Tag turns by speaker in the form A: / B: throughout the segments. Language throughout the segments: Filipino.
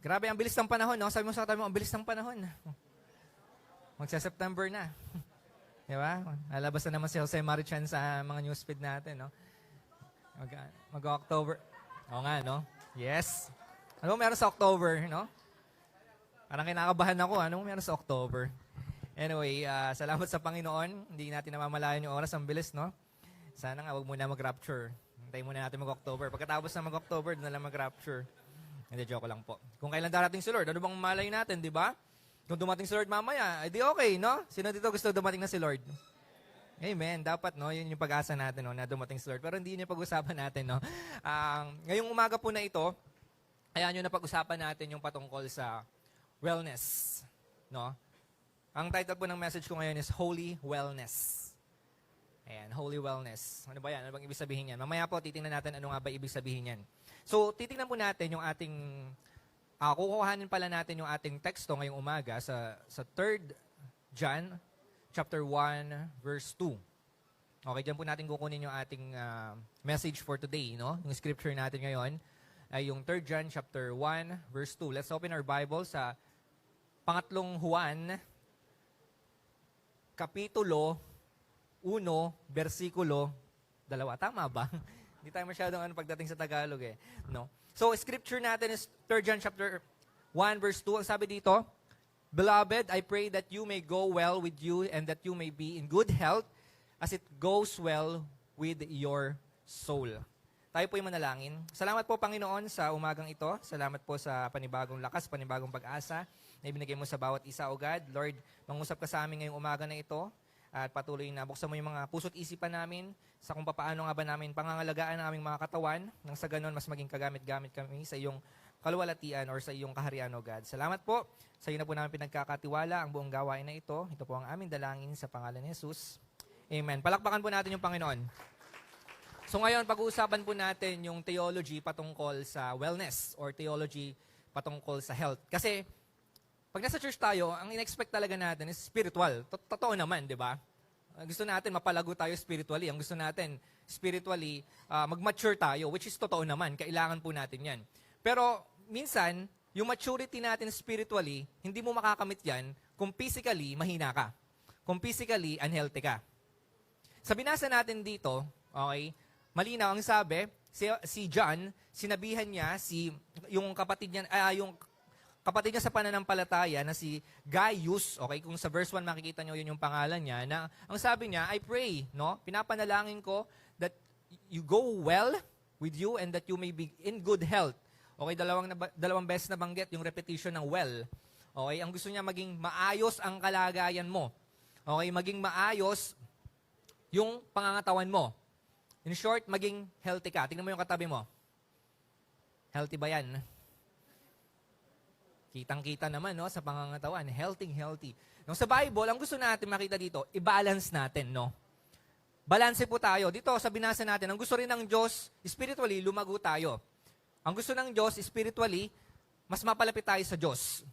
A: Grabe, ang bilis ng panahon, no? Sabi mo sa katabi mo, ang bilis ng panahon. Magsa-September na. Di ba? Lalabas na naman si Jose Marichan sa mga newsfeed natin, no? Mag-October. Oo nga, no? Yes. Ano mo meron sa October, no? Parang kinakabahan ako, ano mo meron sa October? Anyway, salamat sa Panginoon. Hindi natin namamalayan yung oras. Ang bilis, no? Sana nga, wag muna mag-rapture. Hintayin muna natin mag-October. Pagkatapos na mag-October, doon na lang mag-rapture. Hindi, joke lang po. Kung kailan darating si Lord, ano bang malay natin, di ba? Kung dumating si Lord mamaya, edi okay, no? Sino dito gusto dumating na si Lord? Amen. Dapat, no? Yun yung pag-asa natin, no? Na dumating si Lord. Pero hindi yun yung pag-usapan natin, no? Ngayong umaga po na ito, ayan yung napag-usapan natin yung patungkol sa wellness, no? Ang title po ng message ko ngayon is Holy Wellness. Ayan, Holy Wellness. Ano ba yan? Ano bang ibig sabihin yan? Mamaya po, titingnan natin ano nga ba ibig sabihin yan. So, titingnan po natin yung ating, kukuhanin pala natin yung ating teksto ngayong umaga sa 3 John, chapter 1, verse 2. Okay, dyan po natin kukunin yung ating message for today, no? Yung scripture natin ngayon ay yung 3 John, chapter 1, verse 2. Let's open our Bible sa pangatlong Juan, kapitulo 1, versikulo 2. Tama ba? Hindi tayo masyadong pagdating sa Tagalog eh. No? So, scripture natin is 3 John chapter 1 verse 2. Ang sabi dito, Beloved, I pray that you may go well with you and that you may be in good health as it goes well with your soul. Tayo po yung manalangin. Salamat po, Panginoon, sa umagang ito. Salamat po sa panibagong lakas, panibagong pag-asa na ibinigay mo sa bawat isa, O God. Lord, mangusap ka sa amin ngayong umaga na ito. At patuloy na buksan mo yung mga puso't isipan namin sa kung paano nga ba namin pangangalagaan ang aming mga katawan nang sa ganon mas maging kagamit-gamit kami sa iyong kaluwalhatian or sa iyong kaharian, O God. Salamat po. Sa iyo na po namin pinagkakatiwala ang buong gawain na ito. Ito po ang aming dalangin sa pangalan ni Jesus. Amen. Palakpakan po natin yung Panginoon. So ngayon, pag-uusapan po natin yung theology patungkol sa wellness or theology patungkol sa health. Kasi pag nasa church tayo, ang in-expect talaga natin is spiritual. Totoo naman, di ba? Gusto natin mapalago tayo spiritually. Ang gusto natin spiritually, mag-mature tayo, which is totoo naman. Kailangan po natin yan. Pero minsan, yung maturity natin spiritually, hindi mo makakamit yan kung physically mahina ka. Kung physically unhealthy ka. Sa binasa natin dito, okay, malinaw ang sabi, si John, sinabihan niya yung kapatid niya, yung kapatid niya sa pananampalataya na si Gaius, okay, kung sa verse 1 makikita niyo yun yung pangalan niya, na ang sabi niya, I pray, no, pinapanalangin ko that you go well with you and that you may be in good health. Okay, dalawang beses na banggit yung repetition ng well. Okay, ang gusto niya maging maayos ang kalagayan mo. Okay, maging maayos yung pangangatawan mo. In short, maging healthy ka. Tingnan mo yung katabi mo. Healthy ba yan? Kitang-kita naman, no, sa pangangatawan. Healthy. No, sa Bible, ang gusto natin makita dito, i-balance natin, no? Balanse po tayo. Dito, sa binasa natin, ang gusto rin ng Diyos, spiritually, lumago tayo. Ang gusto ng Diyos, spiritually, mas mapalapit tayo sa Diyos.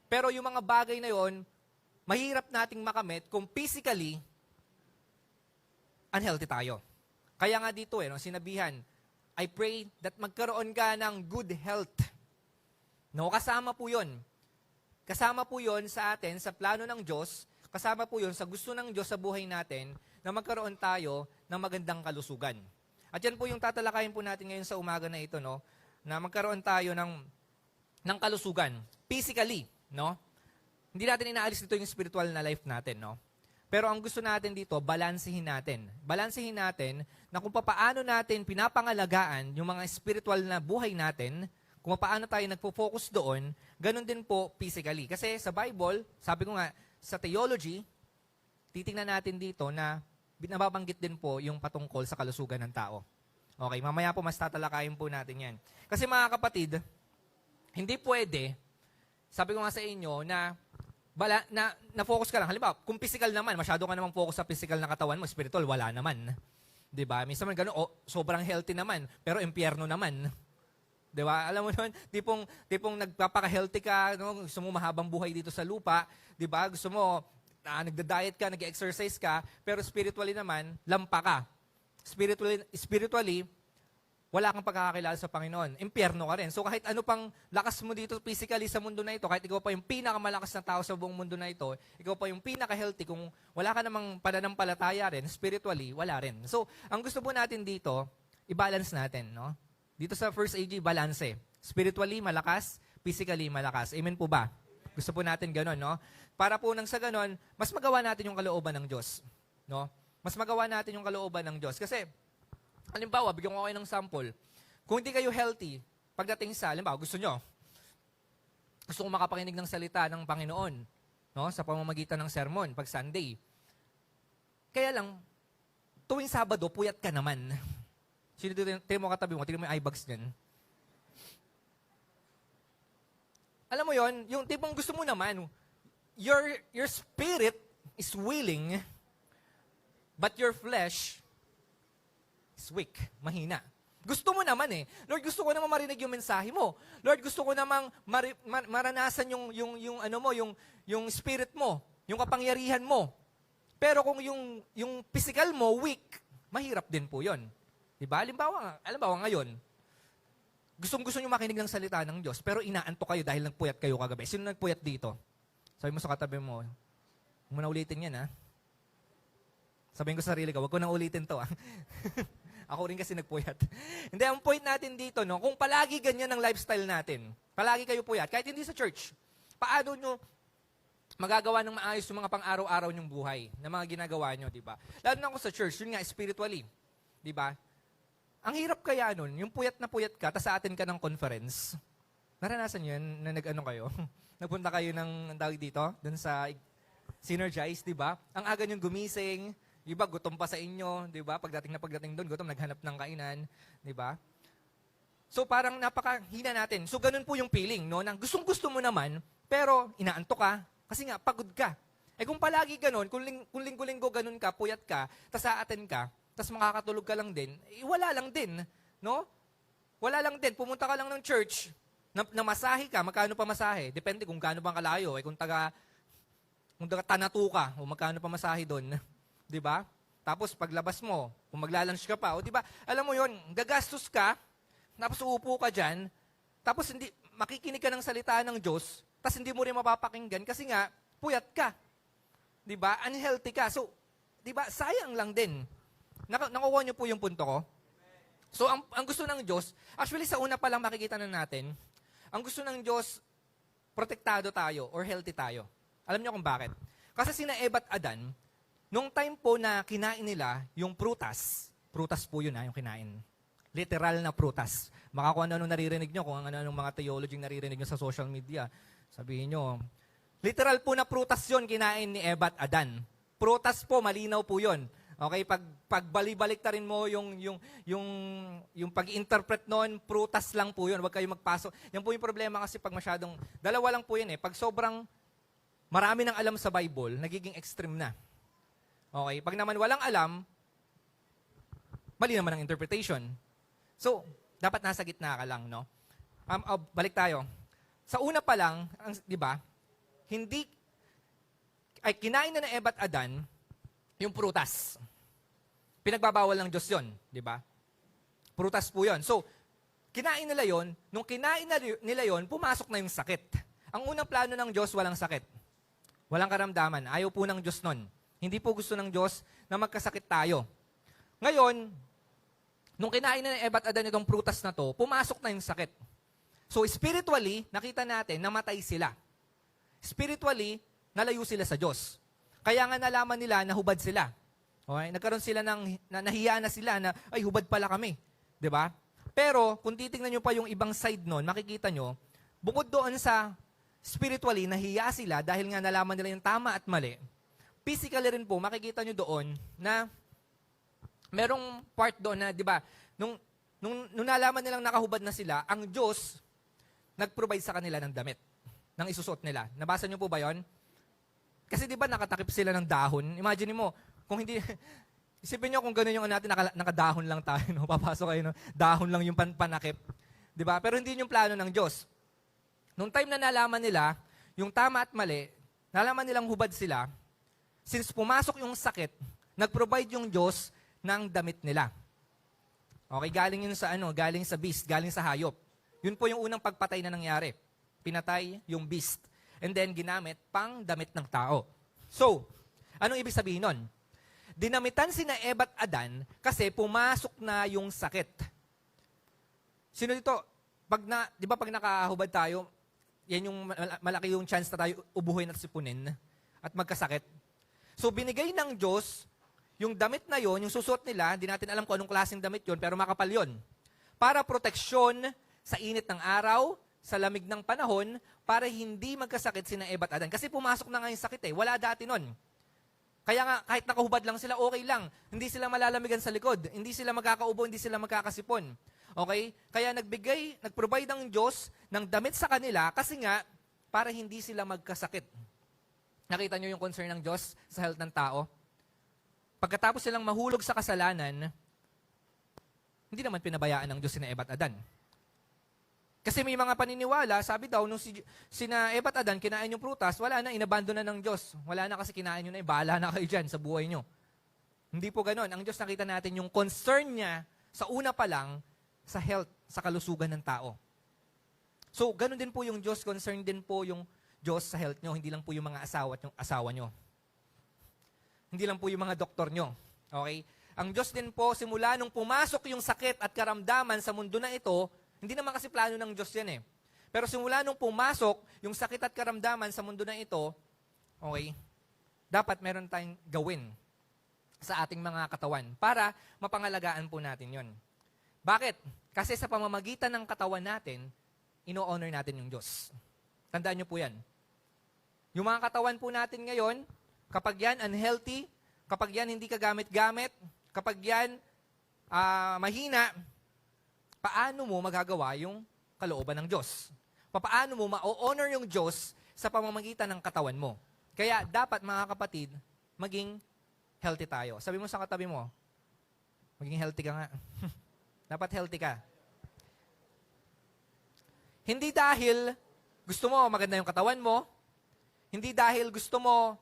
A: Pero yung mga bagay na yon, mahirap nating makamit kung physically, unhealthy tayo. Kaya nga dito, no, sinabihan, I pray that magkaroon ka ng good health. No, kasama po yun. Kasama po yun sa atin, sa plano ng Diyos, kasama po yun sa gusto ng Diyos sa buhay natin na magkaroon tayo ng magandang kalusugan. At yan po yung tatalakayin po natin ngayon sa umaga na ito, no, na magkaroon tayo ng kalusugan. Physically, no? Hindi natin inaalis dito yung spiritual na life natin, no? Pero ang gusto natin dito, balansehin natin. Balansehin natin na kung paano natin pinapangalagaan yung mga spiritual na buhay natin, kung paano tayo nagpo-focus doon, ganun din po physically. Kasi sa Bible, sabi ko nga, sa theology, titingnan natin dito na nababanggit din po yung patungkol sa kalusugan ng tao. Okay, mamaya po mas tatalakayin po natin yan. Kasi mga kapatid, hindi pwede, sabi ko nga sa inyo, na focus ka lang. Halimbawa, kung physical naman, masyado ka namang focus sa physical na katawan mo, spiritual, wala naman. Diba? Minsan man gano'n, sobrang healthy naman, pero impyerno naman. Diba? Alam mo naman, tipong nagpapaka-healthy ka, no? Gusto mo mahabang buhay dito sa lupa, diba? Gusto mo, nagda-diet ka, nag-exercise ka, pero spiritually naman, lampa ka. Spiritually, wala kang pagkakakilala sa Panginoon. Impyerno ka rin. So kahit ano pang lakas mo dito physically sa mundo na ito, kahit ikaw pa yung pinakamalakas na tao sa buong mundo na ito, ikaw pa yung pinaka-healthy, kung wala ka namang pananampalataya rin, spiritually, wala rin. So, ang gusto po natin dito, i-balance natin, no? Dito sa First AG, balance. Spiritually, malakas, physically, malakas. Amen po ba? Gusto po natin ganun, no? Para po nang sa ganun, mas magawa natin yung kalooban ng Diyos, no? Mas magawa natin yung kalooban ng Diyos. Kasi, halimbawa, bigyan ko kayo ng sample. Kung hindi kayo healthy, pagdating sa, halimbawa, gusto ko makapakinig ng salita ng Panginoon, no? Sa pamamagitan ng sermon, pag Sunday. Kaya lang, tuwing Sabado, puyat ka naman. Sino dito, tingin mo katabi mo, tingin mo yung eyebags niyan. Alam mo yon, yung tipong gusto mo naman, your spirit is willing, but your flesh is weak, mahina. Gusto mo naman Lord, gusto ko naman marinig yung mensahe mo. Lord, gusto ko namang maranasan yung spirit mo, yung kapangyarihan mo. Pero kung yung physical mo weak, mahirap din po 'yon. 'Di ba? Halimbawa ngayon, gustong-gusto niyo makinig ng salita ng Diyos, pero inaantok kayo dahil nagpuyat kayo kagabi. Sino nagpuyat dito? Sabi mo sa katabi mo, huwag mo na ulitin yan, ha? Sabihin ko sa sarili ko, huwag ko nang ulitin to, ha? Ako rin kasi nagpuyat. Hindi, ang point natin dito, no, kung palagi ganyan ang lifestyle natin, palagi kayo puyat, kahit hindi sa church, paano nyo magagawa ng maayos yung mga pang-araw-araw nyong buhay, na mga ginagawa nyo, di ba? Lalo na ako sa church, yun nga, spiritually, di ba? Ang hirap kaya nun, yung puyat na puyat ka, tas sa atin ka ng conference. Naranasan yun na nag-ano kayo? Nagpunta kayo ng tawag dito, dun sa Synergize, di ba? Ang aga nyong gumising, di ba, gutom pa sa inyo, di ba? Pagdating doon, gutom, naghanap ng kainan, di ba? So parang napakahina natin. So ganun po yung feeling, no? Nang gustong-gusto mo naman, pero inaantok ka, kasi nga, pagod ka. Kung palagi ganun, kung linggo-linggo ganun ka, puyat ka, tas sa atin ka, tas makakatulog ka lang din, wala lang din, no? Wala lang din. Pumunta ka lang ng church, na masahe ka, magkano pa masahe? Depende kung gaano bang kalayo. Kung taga Tanatu ka, o magkano pa masahe doon. Di ba? Tapos paglabas mo, kung maglalunch ka pa, o di ba? Alam mo yon, gagastos ka, tapos uupo ka dyan, tapos hindi, makikinig ka ng salita ng Diyos, tapos hindi mo rin mapapakinggan kasi nga, puyat ka. Di ba? Unhealthy ka. So, di ba? Sayang lang din. Nakuha niyo po yung punto ko? So, ang gusto ng Diyos, actually sa una pa lang makikita na natin, ang gusto ng Diyos, protektado tayo or healthy tayo. Alam niyo kung bakit? Kasi sina Eva at Adan, nung time po na kinain nila yung prutas po yun yung kinain. Literal na prutas. Baka kung ano-ano naririnig nyo, kung ano-anong mga theology naririnig nyo sa social media, sabihin nyo, literal po na prutas yun kinain ni Eva at Adan. Prutas po, malinaw po yun. Okay, pagbalik-balik ta rin mo yung pag-interpret noon, prutas lang po yun. Huwag kayo magpasok. Yan po yung problema kasi pag masyadong, dalawa lang po yun Pag sobrang marami nang alam sa Bible, nagiging extreme na. Okay, pag naman walang alam, mali naman ang interpretation. So, dapat nasa gitna ka lang, no? Balik tayo. Sa una pa lang, di ba, kinain na ng Eva at Adan yung prutas. Pinagbabawal ng Diyos yun, di ba? Prutas po yun. So, kinain nila yun, nung kinain nila yun, pumasok na yung sakit. Ang unang plano ng Diyos, walang sakit. Walang karamdaman. Ayaw po ng Diyos nun. Hindi po gusto ng Diyos na magkasakit tayo. Ngayon, nung kinain na ng Eva at Adan itong prutas na to, pumasok na yung sakit. So, spiritually, nakita natin, namatay sila. Spiritually, nalayo sila sa Diyos. Kaya nga nalaman nila na hubad sila. Okay? Nagkaroon sila nahiya na sila na, ay, hubad pala kami. 'Di ba? Pero, kung titingnan nyo pa yung ibang side nun, makikita nyo, bukod doon sa spiritually, nahiya sila dahil nga nalaman nila yung tama at mali. Physically rin po, makikita nyo doon na merong part doon na, di ba, nung nalaman nilang nakahubad na sila, ang Diyos nag-provide sa kanila ng damit, ng isusuot nila. Nabasa nyo po ba yon? Kasi di ba nakatakip sila ng dahon? Imagine mo, kung hindi, isipin nyo kung gano'n yung natin, nakadahon lang tayo, no? Papasok kayo, no? Dahon lang yung panakip. Di ba? Pero hindi yung plano ng Diyos. Nung time na nalaman nila, yung tama at mali, nalaman nilang hubad sila, since pumasok yung sakit, nag-provide yung Diyos ng damit nila. Okay, galing yun sa galing sa beast, galing sa hayop. Yun po yung unang pagpatay na nangyari. Pinatay yung beast. And then ginamit pang damit ng tao. So, anong ibig sabihin nun? Dinamitan sina Eva at Adan kasi pumasok na yung sakit. Sino dito? Di ba pag nakahubad tayo, yan yung malaki yung chance na tayo ubuhin at sipunin at magkasakit. So binigay ng Diyos yung damit na yon, yung susuot nila, hindi natin alam kung anong klaseng damit yon, pero makapal yon. Para proteksyon sa init ng araw, sa lamig ng panahon, para hindi magkasakit sina Eva at Adan. Kasi pumasok na nga yung sakit eh. Wala dati nun. Kaya nga, kahit nakahubad lang sila, okay lang. Hindi sila malalamigan sa likod. Hindi sila magkakaubo, hindi sila magkakasipon. Okay? Kaya nag-provide ang Diyos ng damit sa kanila kasi nga, para hindi sila magkasakit. Nakita nyo yung concern ng Diyos sa health ng tao? Pagkatapos silang mahulog sa kasalanan, hindi naman pinabayaan ng Diyos sina Eva at Adan. Kasi may mga paniniwala, sabi daw, nung sina Eva at Adan, kinain yung prutas, wala na, inabando na ng Diyos. Wala na kasi kinain nyo na, bahala na kayo dyan sa buhay nyo. Hindi po ganun. Ang Diyos, nakita natin yung concern niya sa una pa lang sa health, sa kalusugan ng tao. So, ganun din po yung Diyos, concern din po yung Diyos sa health nyo, hindi lang po yung mga asawa at yung asawa nyo. Hindi lang po yung mga doktor nyo. Okay? Ang Diyos din po, simula nung pumasok yung sakit at karamdaman sa mundo na ito, hindi naman kasi plano ng Diyos yan eh. Pero simula nung pumasok yung sakit at karamdaman sa mundo na ito, okay, dapat meron tayong gawin sa ating mga katawan para mapangalagaan po natin yon. Bakit? Kasi sa pamamagitan ng katawan natin, ino-honor natin yung Diyos. Tandaan nyo po yan. Yung mga katawan po natin ngayon, kapag yan unhealthy, kapag yan hindi kagamit-gamit, kapag yan mahina, paano mo magagawa yung kalooban ng Diyos? Paano mo ma-honor yung Diyos sa pamamagitan ng katawan mo? Kaya dapat mga kapatid, maging healthy tayo. Sabi mo sa katabi mo, maging healthy ka nga. Dapat healthy ka. Hindi dahil gusto mo maganda yung katawan mo, hindi dahil gusto mo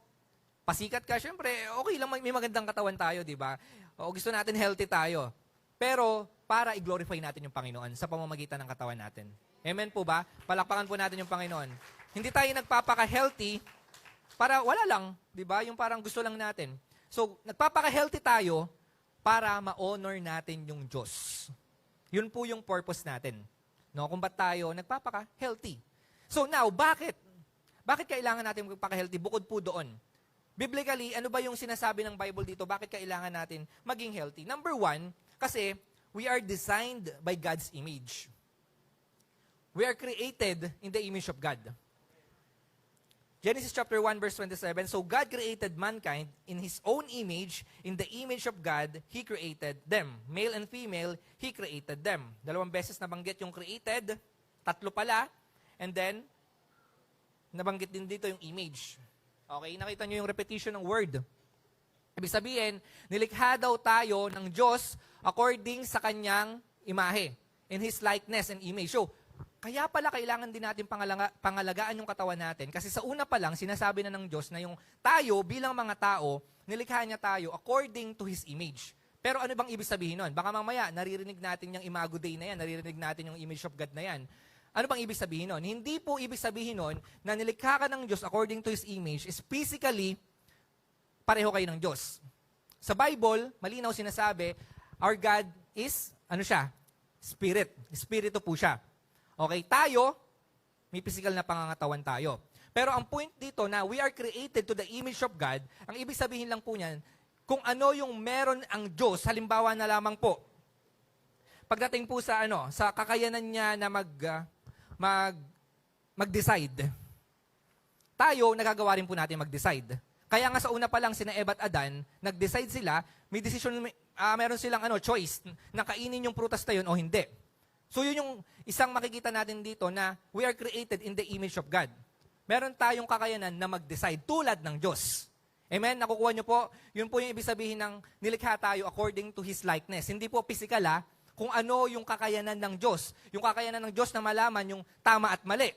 A: pasikat ka, syempre, okay lang may magandang katawan tayo, di ba? O gusto natin healthy tayo. Pero para i-glorify natin yung Panginoon sa pamamagitan ng katawan natin. Amen po ba? Palakpakan po natin yung Panginoon. Hindi tayo nagpapaka-healthy para wala lang, di ba? Yung parang gusto lang natin. So, nagpapaka-healthy tayo para ma-honor natin yung Diyos. Yun po yung purpose natin. No? Kung ba't tayo nagpapaka-healthy. So now, bakit? Bakit kailangan natin magpaka-healthy? Bukod po doon. Biblically, ano ba yung sinasabi ng Bible dito? Bakit kailangan natin maging healthy? Number one, kasi we are designed by God's image. We are created in the image of God. Genesis chapter 1 verse 27, so God created mankind in His own image, in the image of God, He created them. Male and female, He created them. 2 beses nabanggit yung created, 3 pala, and then, nabanggit din dito yung image. Okay, nakita nyo yung repetition ng word. Ibig sabihin, nilikha daw tayo ng Diyos according sa Kanyang imahe, in His likeness and image. So, kaya pala kailangan din natin pangalagaan yung katawan natin. Kasi sa una pa lang, sinasabi na ng Diyos na yung tayo bilang mga tao, nilikha niya tayo according to His image. Pero ano bang ibig sabihin nun? Baka mamaya, naririnig natin yung Imago Dei na yan, naririnig natin yung image of God na yan. Ano bang ibig sabihin nun? Hindi po ibig sabihin nun na nilikha ka ng Diyos according to His image is physically pareho kayo ng Diyos. Sa Bible, malinaw sinasabi, our God is, ano siya? Spirit. Espiritu po siya. Okay, tayo, may physical na pangangatawan tayo. Pero ang point dito na we are created to the image of God, ang ibig sabihin lang po niyan, kung ano yung meron ang Diyos, halimbawa na lamang po, pagdating po sa sa kakayanan niya na mag-decide. Tayo, nagagawa rin po natin mag-decide. Kaya nga sa una pa lang sina Eva at Adan, nag-decide sila, may decision, meron silang choice na kainin yung prutas na yun o hindi. So yun yung isang makikita natin dito na we are created in the image of God. Meron tayong kakayanan na mag-decide tulad ng Diyos. Amen? Nakukuha nyo po? Yun po yung ibig sabihin ng nilikha tayo according to His likeness. Hindi po physical kung ano yung kakayanan ng Diyos. Yung kakayanan ng Diyos na malaman yung tama at mali.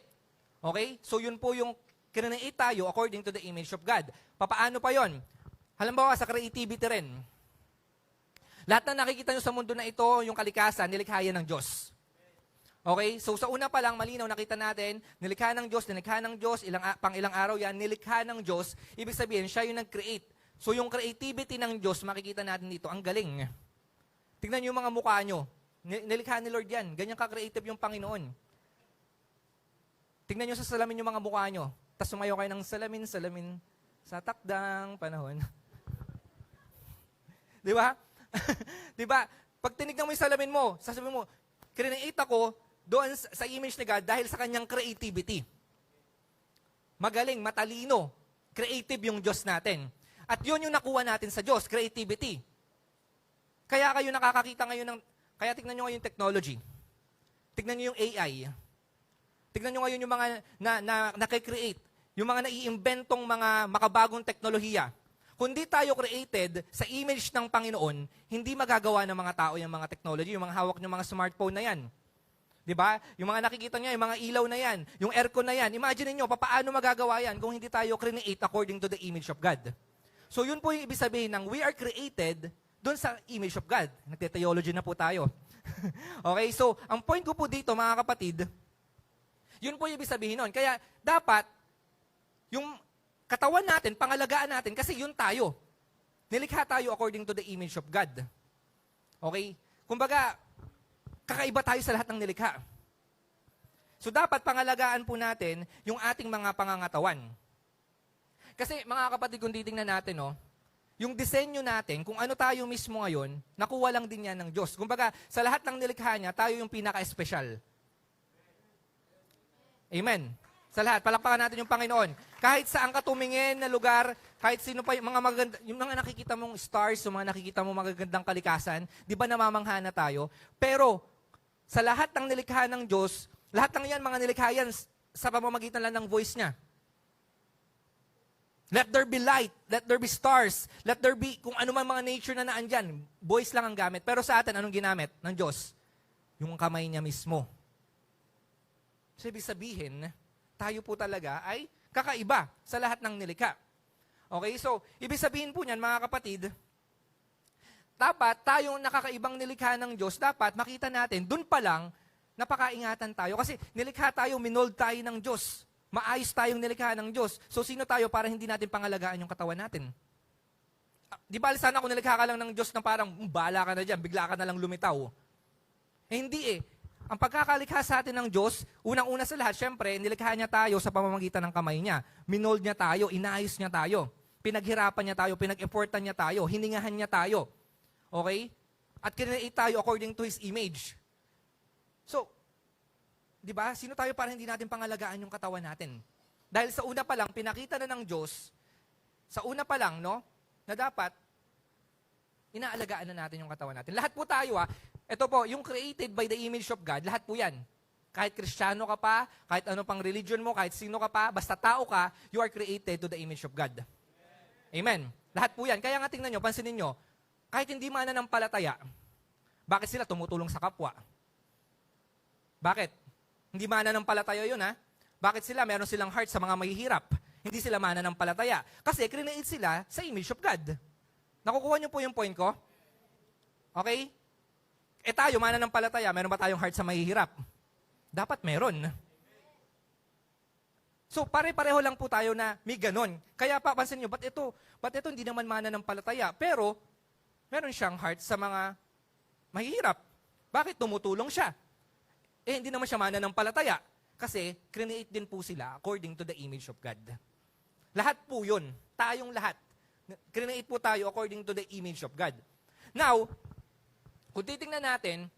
A: Okay? So yun po yung kinanait tayo according to the image of God. Papaano pa yon? Halimbawa sa creativity rin. Lahat na nakikita nyo sa mundo na ito, yung kalikasan, nilikha yan ng Diyos. Okay? So sa una pa lang, malinaw, nakita natin, nilikha ng Diyos, pang ilang araw yan, nilikha ng Diyos, ibig sabihin, siya yung nag-create. So yung creativity ng Diyos, makikita natin dito, ang galing. Tignan nyo yung mga mukha nyo. Nilikha ni Lord yan. Ganyan ka-creative yung Panginoon. Tignan nyo sa salamin yung mga mukha nyo. Tapos sumayo kayo ng salamin, sa takdang panahon. Di ba? Di ba? Pag tinignan mo yung salamin mo, sasabihin mo, create ako doon sa image ni God dahil sa kanyang creativity. Magaling, matalino, creative yung Diyos natin. At yun yung nakuha natin sa Diyos, creativity. Kaya kayo nakakakita ngayon ng, kaya tignan nyo ngayon yung technology. Tignan nyo yung AI. Tignan nyo ngayon yung mga nakikreate, yung mga naiimbentong mga makabagong teknolohiya. Kung di tayo created sa image ng Panginoon, hindi magagawa ng mga tao yung mga technology, yung mga hawak ng mga smartphone na yan. Diba? Yung mga nakikita niya, yung mga ilaw na yan, yung aircon na yan. Imagine niyo paano magagawa yan kung hindi tayo create according to the image of God. So yun po yung ibig sabihin ng we are created doon sa image of God. Nagte-theology na po tayo. Okay, so ang point ko po dito mga kapatid, yun po yung ibig sabihin nun. Kaya dapat, yung katawan natin, pangalagaan natin, kasi yun tayo. Nilikha tayo according to the image of God. Okay? Kumbaga, kakaiba tayo sa lahat ng nilikha. So dapat pangalagaan po natin yung ating mga pangangatawan. Kasi mga kapatid, kung titingnan natin, yung disenyo natin, kung ano tayo mismo ngayon, nakuha lang din yan ng Diyos. Kumbaga, sa lahat ng nilikha niya, tayo yung pinaka-espesyal. Amen. Sa lahat, palakpakan natin yung Panginoon. Kahit saan ka tumingin na lugar, kahit sino pa yung mga magaganda, yung mga nakikita mong stars, yung mga nakikita mong magagandang kalikasan, di ba namamangha na tayo? Pero, sa lahat ng nilikha ng Diyos, lahat ng yan, mga nilikha yan, sa pamamagitan lang ng voice niya. Let there be light, let there be stars, let there be, kung ano man mga nature na naandyan, voice lang ang gamit. Pero sa atin, anong ginamit ng Diyos? Yung kamay niya mismo. So, ibig sabihin, tayo po talaga ay kakaiba sa lahat ng nilikha. Okay, so, ibig sabihin po niyan, mga kapatid, dapat tayong nakakaibang nilikha ng Diyos, dapat makita natin, dun pa lang, napakaingatan tayo. Kasi nilikha tayo, minold tayo ng Diyos. Maayos tayong nilikha ng Diyos. So, sino tayo para hindi natin pangalagaan yung katawan natin? Di ba, sana kung nilikha ka lang ng Diyos na parang, bahala ka na dyan, bigla ka na lang lumitaw. Hindi eh. Ang pagkakalikha sa atin ng Diyos, unang-una sa lahat, syempre, nilikha niya tayo sa pamamagitan ng kamay niya. Minold niya tayo, inayos niya tayo. Pinaghirapan niya tayo, pinag-effortan niya tayo, hiningahan niya tayo. Okay? At kinreate tayo according to His image. So, di ba, sino tayo para hindi natin pangalagaan yung katawan natin? Dahil sa una pa lang, pinakita na ng Diyos, sa una pa lang, na dapat, inaalagaan na natin yung katawan natin. Lahat po tayo, ito po, yung created by the image of God, lahat po yan. Kahit Kristiyano ka pa, kahit ano pang religion mo, kahit sino ka pa, basta tao ka, you are created to the image of God. Amen. Lahat po yan. Kaya nga tingnan nyo, pansinin nyo, kahit hindi mananampalataya, bakit sila tumutulong sa kapwa? Bakit? Hindi mananampalataya yun, Bakit sila, meron silang heart sa mga mahihirap? Hindi sila mananampalataya. Kasi create sila sa image of God. Nakukuha nyo po yung point ko? Okay? Tayo, mananampalataya, meron ba tayong heart sa mahihirap? Dapat meron. So, pare-pareho lang po tayo na may ganon. Kaya papansin nyo, ba't ito hindi naman mananampalataya? Pero, meron siyang heart sa mga mahihirap. Bakit tumutulong siya? Hindi naman siya mananampalataya. Kasi, create din po sila according to the image of God. Lahat po yun. Tayong lahat. Create po tayo according to the image of God. Now, kung titingnan natin,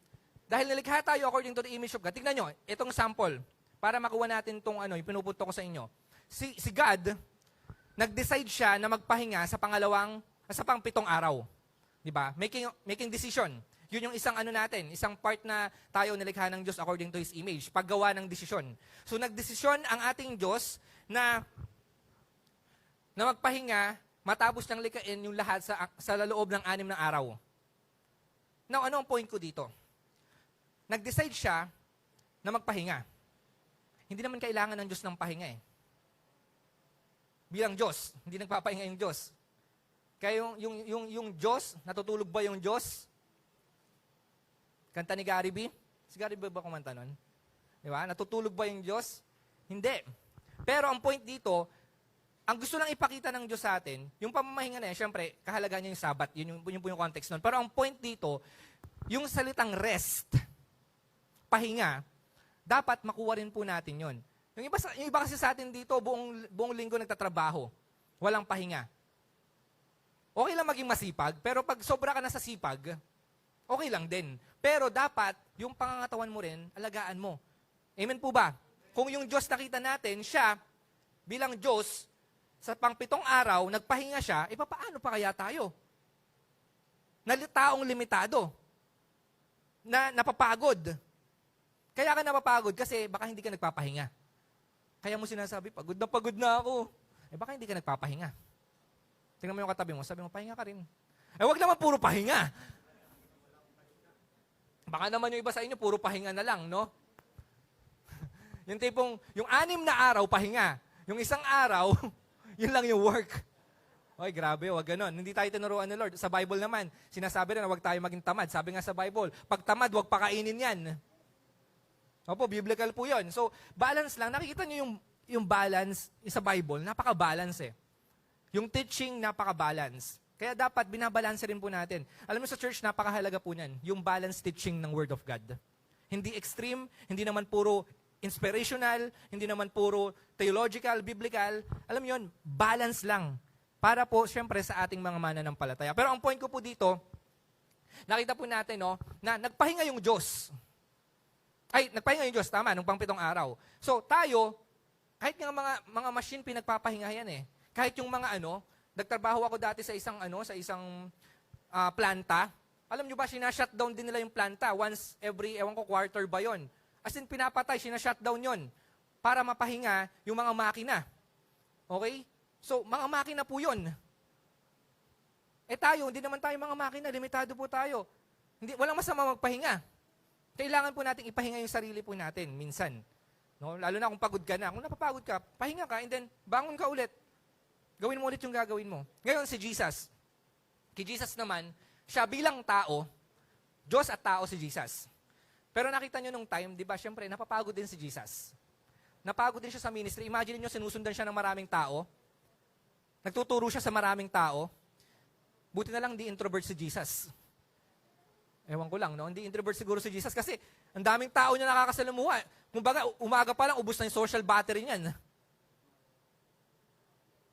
A: dahil nilikha tayo according to the image of God, tingnan nyo, itong sample, para makuha natin itong yung pinupunto ko sa inyo. Si God, nag-decide siya na magpahinga sa pang-7 araw. Diba? Making decision. Yun yung isang isang part na tayo nilikha ng Diyos according to His image, paggawa ng desisyon. So nagdesisyon ang ating Diyos na magpahinga matapos niyang likhain yung lahat sa loob ng 6 na araw. Now, ano ang point ko dito? Nag-decide siya na magpahinga. Hindi naman kailangan ng Diyos ng pahinga Bilang Diyos, hindi nagpapahinga yung Diyos. Kaya yung Diyos, natutulog ba yung Diyos? Kanta ni Gary B. Si Gary B ba kumanta nun? Di ba? Natutulog ba yung Diyos? Hindi. Pero ang point dito, ang gusto lang ipakita ng Diyos sa atin, yung pamamahinga na yan, syempre, kahalagaan niya yung Sabat, yun po yung context nun. Pero ang point dito, yung salitang rest, pahinga, dapat makuha rin po natin yun. Yung iba kasi sa atin dito, buong linggo nagtatrabaho, walang pahinga. Okay lang maging masipag, pero pag sobra ka na sa sipag, okay lang din. Pero dapat, yung pangangatawan mo rin, alagaan mo. Amen po ba? Kung yung Diyos nakita natin, siya, bilang Diyos, sa pang-7 araw, nagpahinga siya, paano pa kaya tayo? Taong limitado. Na napapagod. Kaya ka napapagod kasi baka hindi ka nagpapahinga. Kaya mo sinasabi, pagod na ako. Baka hindi ka nagpapahinga. Tingnan mo yung katabi mo, sabi mo, pahinga ka rin. Wag naman puro pahinga. Baka naman yung iba sa inyo, puro pahinga na lang, no? Yung tipong, yung 6 na araw, pahinga. Yung 1 araw, yun lang yung work. Oy, grabe, wag ganon. Hindi tayo tinuruan ni Lord. Sa Bible naman, sinasabi na wag tayo maging tamad. Sabi nga sa Bible, pag tamad, wag pakainin yan. Opo, biblical po yun. So, balance lang. Nakikita nyo yung balance sa Bible, napaka-balance eh. Yung teaching, napaka-balance. Kaya dapat binabalance rin po natin. Alam mo sa church, napakahalaga po niyan. Yung balance teaching ng Word of God. Hindi extreme, hindi naman puro inspirational, hindi naman puro theological, biblical. Alam mo yun, balance lang. Para po, syempre, sa ating mga mananampalataya. Pero ang point ko po dito, nakita po natin, no, na nagpahinga yung Diyos. Nagpahinga yung Diyos, tama, nung pang 7 araw. So, tayo, kahit nga mga machine, pinagpapahinga yan eh. Kahit yung mga nagtrabaho ako dati sa isang planta. Alam nyo ba, sinashutdown din nila yung planta once every, quarter ba yon? As in, pinapatay, sinashutdown yon para mapahinga yung mga makina. Okay? So, mga makina po yun. Tayo, hindi naman tayo mga makina, limitado po tayo. Walang masama magpahinga. Kailangan po natin ipahinga yung sarili po natin, minsan. No? Lalo na kung pagod ka na. Kung napapagod ka, pahinga ka, and then bangon ka ulit. Gawin mo ulit yung gagawin mo. Ngayon si Jesus. Kay Jesus naman, siya bilang tao, Diyos at tao si Jesus. Pero nakita nyo nung time, di ba, syempre, napapagod din si Jesus. Napagod din siya sa ministry. Imagine nyo, sinusundan siya ng maraming tao. Nagtuturo siya sa maraming tao. Buti na lang di introvert si Jesus. Ewan ko lang, no? Hindi introvert siguro si Jesus kasi ang daming tao niya nakakasalamuha. Kumbaga, umaga pa lang, ubos na yung social battery niyan.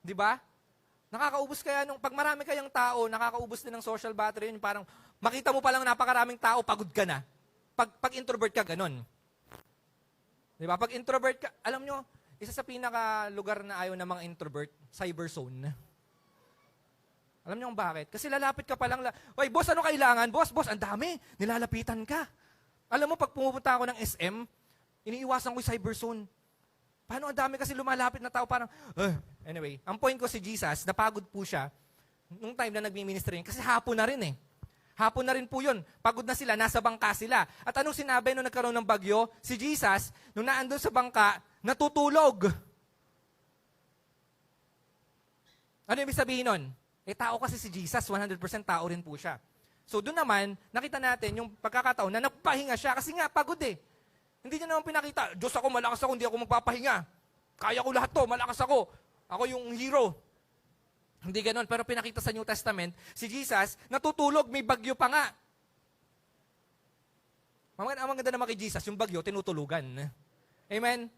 A: Di ba? Nakakaubos kaya pag marami kayang tao, nakakaubos din ng social battery yun. Parang makita mo pa lang napakaraming tao, pagod ka na. Pag introvert ka, ganun. Di ba? Pag introvert ka, alam nyo, isa sa pinaka lugar na ayaw ng mga introvert, cyber zone. Alam niyo kung bakit? Kasi lalapit ka pa lang, oy, boss, ano kailangan? Boss, ang dami. Nilalapitan ka. Alam mo, pag pumupunta ako ng SM, iniiwasan ko yung cyber zone. Paano ang dami kasi lumalapit na tao, parang, anyway, ang point ko si Jesus, napagod po siya, nung time na nagmi-ministry kasi hapon na rin eh. Hapon na rin po yun. Pagod na sila, nasa bangka sila. At anong sinabi nung nagkaroon ng bagyo? Si Jesus, nung naandun sa bangka, natutulog. Ano ibig sabihin nun? Tao kasi si Jesus, 100% tao rin po siya. So doon naman, nakita natin yung pagkakataon na nagpahinga siya kasi nga pagod eh. Hindi niya naman pinakita, Diyos ako, malakas ako, hindi ako magpapahinga. Kaya ko lahat to, malakas ako. Ako yung hero. Hindi ganon, pero pinakita sa New Testament, si Jesus, natutulog, may bagyo pa nga. Ang maganda naman kay Jesus, yung bagyo, tinutulugan. Amen?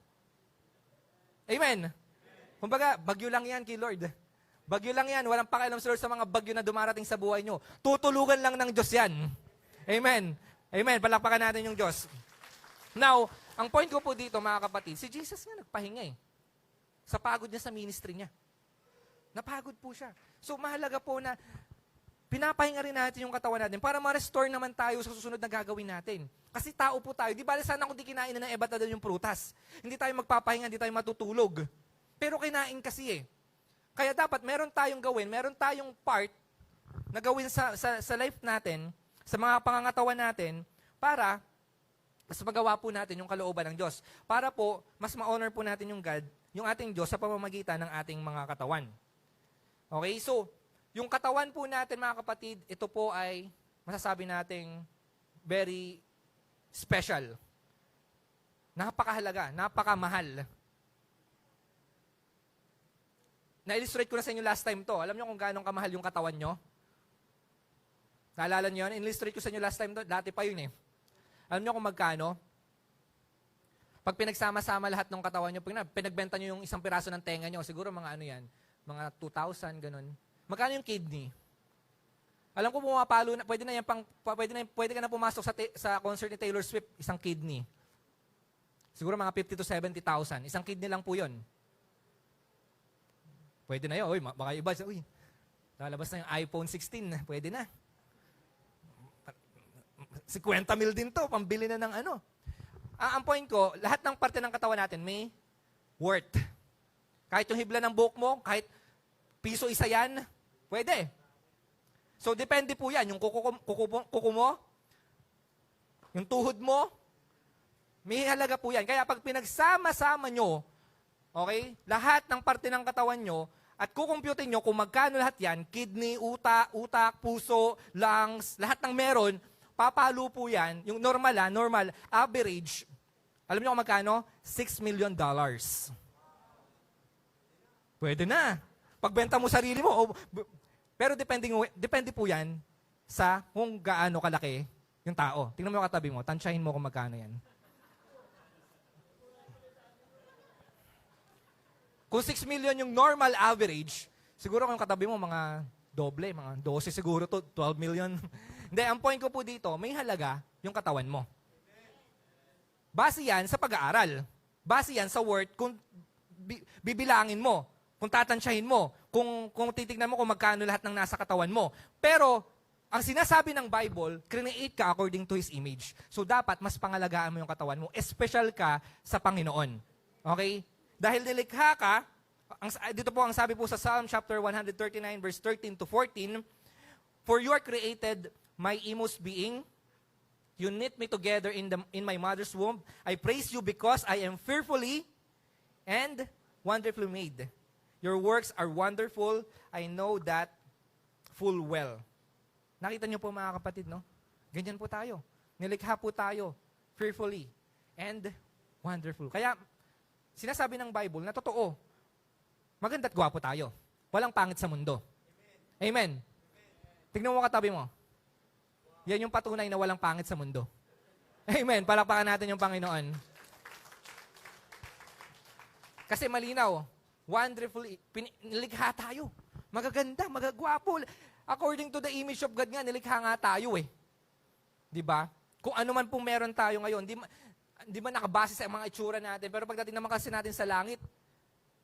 A: Amen? Kumbaga, bagyo lang yan kay Lord. Bagyo lang yan, walang pakialam sa Lord sa mga bagyo na dumarating sa buhay nyo. Tutulugan lang ng Diyos yan. Amen? Amen, palakpakan natin yung Diyos. Now, ang point ko po dito, mga kapatid, si Jesus nga nagpahinga eh. Sa pagod niya sa ministry niya. Napagod po siya. So, mahalaga po na pinapahinga rin natin yung katawan natin para ma-restore naman tayo sa susunod na gagawin natin. Kasi tao po tayo. Di ba, sana kung di kinain na ng ebatadal yung prutas. Hindi tayo magpapahinga, hindi tayo matutulog. Pero kinain kasi eh. Kaya dapat meron tayong gawin, meron tayong part na gawin sa life natin, sa mga pangangatawan natin, para mas magawa po natin yung kalooban ng Diyos. Para po, mas ma-honor po natin yung God, yung ating Diyos sa pamamagitan ng ating mga katawan. Okay, so, yung katawan po natin mga kapatid, ito po ay masasabi nating very special. Napakahalaga, napakamahal. Na-illustrate ko na sa inyo last time to. Alam niyo kung gaano kamahal yung katawan nyo? Naalala niyo yun? In-illustrate ko sa inyo last time to. Dati pa yun eh. Alam niyo kung magkano? Pag pinagsama-sama lahat ng katawan nyo, pinagbenta nyo yung isang piraso ng tenga nyo, siguro mga ano yan, mga 2,000, ganun. Magkano yung kidney? Alam ko pumapalo na, pwede ka na pumasok sa concert ni Taylor Swift, isang kidney. Siguro mga 50 to 70,000. Isang kidney lang po yun. Pwede na yun. Uy, baka iba. Uy, lalabas na yung iPhone 16. Pwede na. 50 mil din to. Pambili na ng ano. Ang point ko, lahat ng parte ng katawan natin may worth. Kahit yung hibla ng buhok mo, kahit piso isa yan, pwede. So, depende po yan. Yung kuko mo, yung tuhod mo, may halaga po yan. Kaya pag pinagsama-sama nyo, okay, lahat ng parte ng katawan nyo, at kukumputin nyo kung magkano lahat yan, kidney, utak, puso, lungs, lahat ng meron, papalo po yan, yung normal, average, alam niyo kung magkano? $6 million. Pwede na. Pagbenta mo sarili mo, pero depende po yan sa kung gaano kalaki yung tao. Tingnan mo yung katabi mo, tansyahin mo kung magkano yan. Kung 6 million yung normal average, siguro kung katabi mo mga doble, mga 12 siguro to, 12 million. Hindi, ang point ko po dito, may halaga yung katawan mo. Base yan sa pag-aaral. Base yan sa worth kung bibilangin mo, kung tatansyahin mo, kung titignan mo kung magkano lahat ng nasa katawan mo. Pero, ang sinasabi ng Bible, create ka according to His image. So, dapat mas pangalagaan mo yung katawan mo. Special ka sa Panginoon. Okay? Dahil nilikha ka, dito po ang sabi po sa Psalm chapter 139 verse 13 to 14, "For you are created, my inmost being. You knit me together in my mother's womb. I praise you because I am fearfully and wonderfully made. Your works are wonderful. I know that full well." Nakita niyo po mga kapatid, no? Ganyan po tayo. Nilikha po tayo fearfully and wonderful. Kaya, sinasabi ng Bible na totoo, maganda't gwapo tayo. Walang pangit sa mundo. Amen. Tignan mo katabi mo. Yan yung patunay na walang pangit sa mundo. Amen. Palakpakan natin yung Panginoon. Kasi malinaw, wonderfully, nilikha tayo. Magaganda, magagwapo. According to the image of God nga, nilikha nga tayo eh. Diba? Kung ano man pong meron tayo ngayon, di ba nakabase sa mga itsura natin, pero pagdating naman kasi natin sa langit,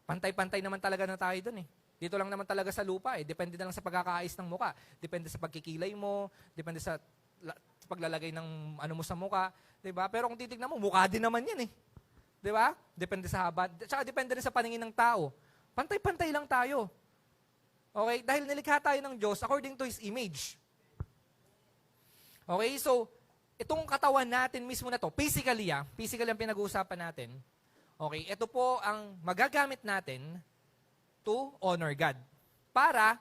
A: pantay-pantay naman talaga na tayo dun eh. Dito lang naman talaga sa lupa eh. Depende na lang sa pagkakaayos ng muka. Depende sa pagkikilay mo, depende sa paglalagay ng ano mo sa muka. Diba? Pero kung titignan mo, mukha din naman yan eh. Diba? Depende sa haba. Tsaka depende rin sa paningin ng tao. Pantay-pantay lang tayo. Okay? Dahil nilikha tayo ng Diyos according to His image. Okay? So, itong katawan natin mismo na to, physically ang pinag-uusapan natin, okay, ito po ang magagamit natin to honor God. Para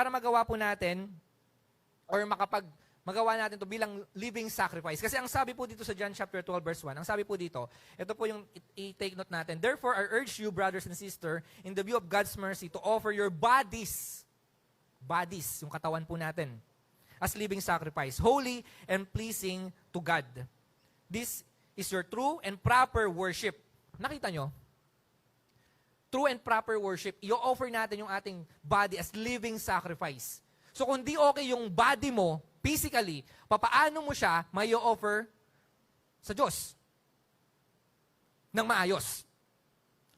A: magawa po natin, or magawa natin to bilang living sacrifice. Kasi ang sabi po dito sa John chapter 12 verse 1, ang sabi po dito, ito po yung i-take note natin, "Therefore, I urge you, brothers and sisters, in the view of God's mercy, to offer your bodies, yung katawan po natin, as living sacrifice, holy and pleasing to God. This is your true and proper worship." Nakita nyo? True and proper worship, i-offer natin yung ating body as living sacrifice. So kung di okay yung body mo, physically, papaano mo siya may offer sa Diyos ng maayos?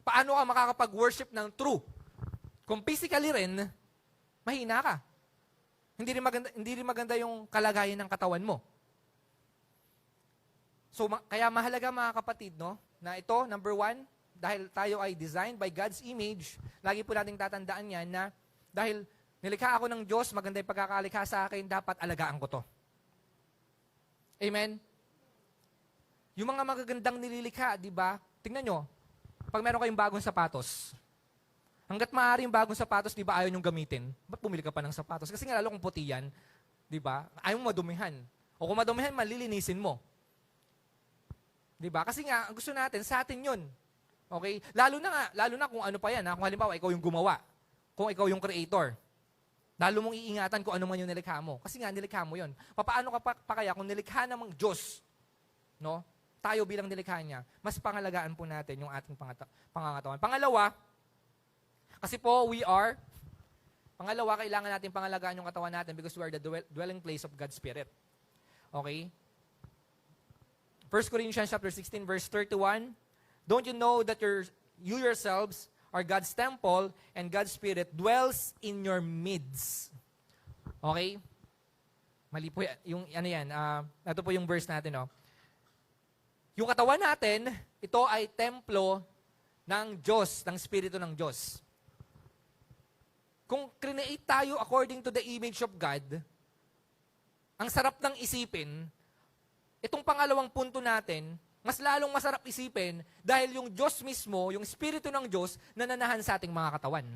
A: Paano ka makakapag-worship ng true? Kung physically rin, mahina ka. Hindi rin maganda yung kalagayan ng katawan mo. So, kaya mahalaga mga kapatid, no, na ito, number 1, dahil tayo ay designed by God's image, lagi po nating tatandaan yan na dahil nilikha ako ng Diyos, maganda yung pagkakalikha sa akin, dapat alagaan ko to. Amen? Yung mga magagandang nililikha, di ba? Tingnan nyo, pag meron kayong bagong sapatos, hanggat maaari yung bagong sapatos, di ba ayaw nyong gamitin? Ba't bumili ka pa ng sapatos? Kasi nga lalo kung puti yan, di ba? Ayaw mo madumihan. O kung madumihan, malilinisin mo. 'Di ba? Kasi nga, ang gusto natin, sa atin yun. Okay? Lalo na kung ano pa yan. Kung halimbawa, ikaw yung gumawa. Kung ikaw yung creator. Lalo mong iingatan kung ano man yung nilikha mo. Kasi nga, nilikha mo yun. Paano ka pa kaya kung nilikha namang Diyos, no? Tayo bilang nilikha niya, mas pangalagaan po natin yung ating pangangatawan. Pangalawa, kasi po, kailangan natin pangalagaan yung katawan natin because we are the dwelling place of God's Spirit. Okay? 1 Corinthians chapter 16, verse 31, don't you know that you yourselves are God's temple, and God's Spirit dwells in your midst. Okay? Mali po yung ano yan. Ito po yung verse natin. Oh. Yung katawan natin, ito ay templo ng Diyos, ng Espiritu ng Diyos. Kung create tayo according to the image of God, ang sarap ng isipin, itong pangalawang punto natin, mas lalong masarap isipin dahil yung Diyos mismo, yung Espiritu ng Diyos, nananahan sa ating mga katawan.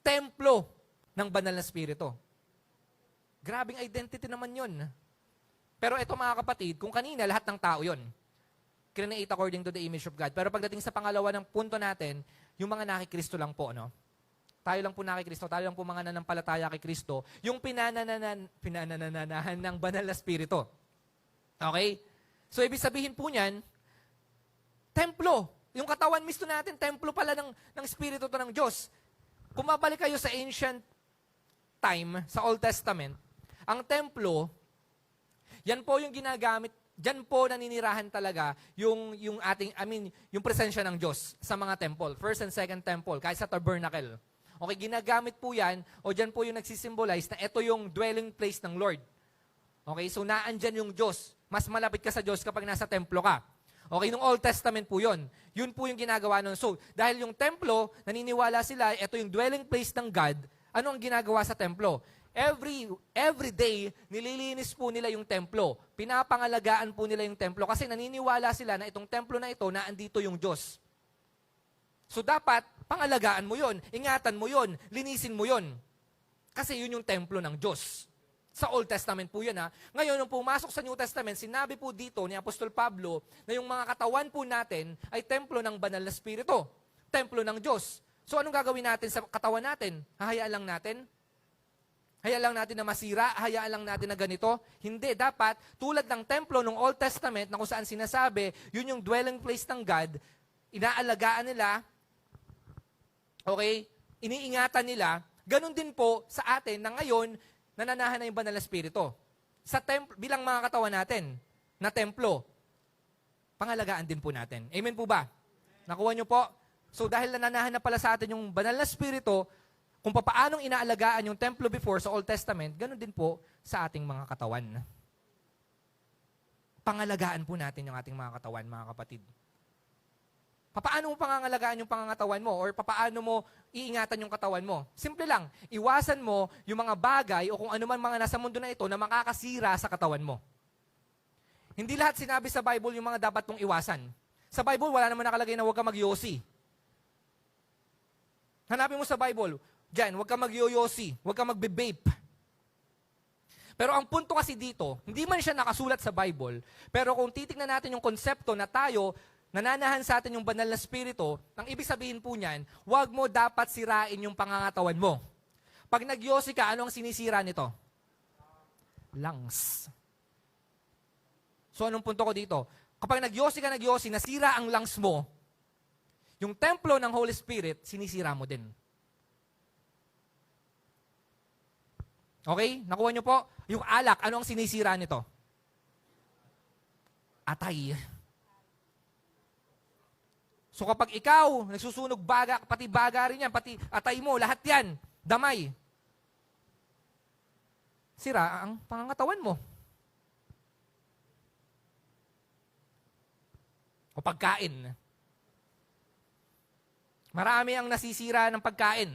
A: Templo ng banal na Espiritu. Grabing identity naman yun. Pero ito mga kapatid, kung kanina lahat ng tao yun, create according to the image of God. Pero pagdating sa pangalawa ng punto natin, yung mga nakikristo lang po, no? Tayo lang po nakikristo, tayo lang po mga nanampalataya kay Kristo, yung pinanananahan ng banal na Espiritu. Okay? So, ibig sabihin po niyan, templo. Yung katawan mismo natin, templo pala ng Espiritu to ng Diyos. Kung mabalik kayo sa ancient time, sa Old Testament, ang templo, yan po yung ginagamit, dyan po naninirahan talaga yung presensya ng Diyos sa mga temple. First and second temple, kahit sa tabernacle. Okay, ginagamit po yan, o dyan po yung nagsisimbolize na ito yung dwelling place ng Lord. Okay, so naandyan yung Diyos. Mas malapit ka sa Diyos kapag nasa templo ka. Okay, nung Old Testament po yun. Yun po yung ginagawa nun. So, dahil yung templo, naniniwala sila, ito yung dwelling place ng God, ano ang ginagawa sa templo? Every day, nililinis po nila yung templo. Pinapangalagaan po nila yung templo kasi naniniwala sila na itong templo na ito, naandito yung Diyos. So, dapat, pangalagaan mo yun, ingatan mo yun, linisin mo yun. Kasi yun yung templo ng Diyos. Sa Old Testament po yun ha. Ngayon, nung pumasok sa New Testament, sinabi po dito ni Apostol Pablo na yung mga katawan po natin ay templo ng banal na Espiritu. Templo ng Diyos. So anong gagawin natin sa katawan natin? Hahayaan lang natin? Hayaan lang natin na masira? Hayaan lang natin na ganito? Hindi. Dapat, tulad ng templo ng Old Testament na kung saan sinasabi, yun yung dwelling place ng God, inaalagaan nila, okay, iniingatan nila, ganun din po sa atin na ngayon, nananahan na yung banal na Espiritu. Sa bilang mga katawan natin, na templo, pangalagaan din po natin. Amen po ba? Nakuha nyo po? So dahil nananahan na pala sa atin yung banal na Espiritu, kung paanong inaalagaan yung templo before sa Old Testament, ganun din po sa ating mga katawan. Pangalagaan po natin yung ating mga katawan, mga kapatid. Paano mo pangangalagaan yung pangangatawan mo or paano mo iingatan yung katawan mo? Simple lang, iwasan mo yung mga bagay o kung ano man mga nasa mundo na ito na makakasira sa katawan mo. Hindi lahat sinabi sa Bible yung mga dapat mong iwasan. Sa Bible, wala naman nakalagay na huwag ka magyosi. Hanapin mo sa Bible, dyan, huwag ka magyoyosi, huwag ka magbe-vape. Pero ang punto kasi dito, hindi man siya nakasulat sa Bible, pero kung titignan natin yung konsepto na tayo, nananahan sa atin yung banal na Espiritu, ang ibig sabihin po niyan, huwag mo dapat sirain yung pangangatawan mo. Pag nagyosi ka, ano ang sinisira nito? Lungs. So anong punto ko dito? Kapag nagyosi, nasira ang lungs mo, yung templo ng Holy Spirit, sinisira mo din. Okay? Nakuha nyo po? Yung alak, ano ang sinisira nito? Atay. So kapag ikaw, nagsusunog baga, pati baga rin yan, pati atay mo, lahat yan, damay. Sira ang pangangatawan mo. O pagkain. Marami ang nasisira ng pagkain.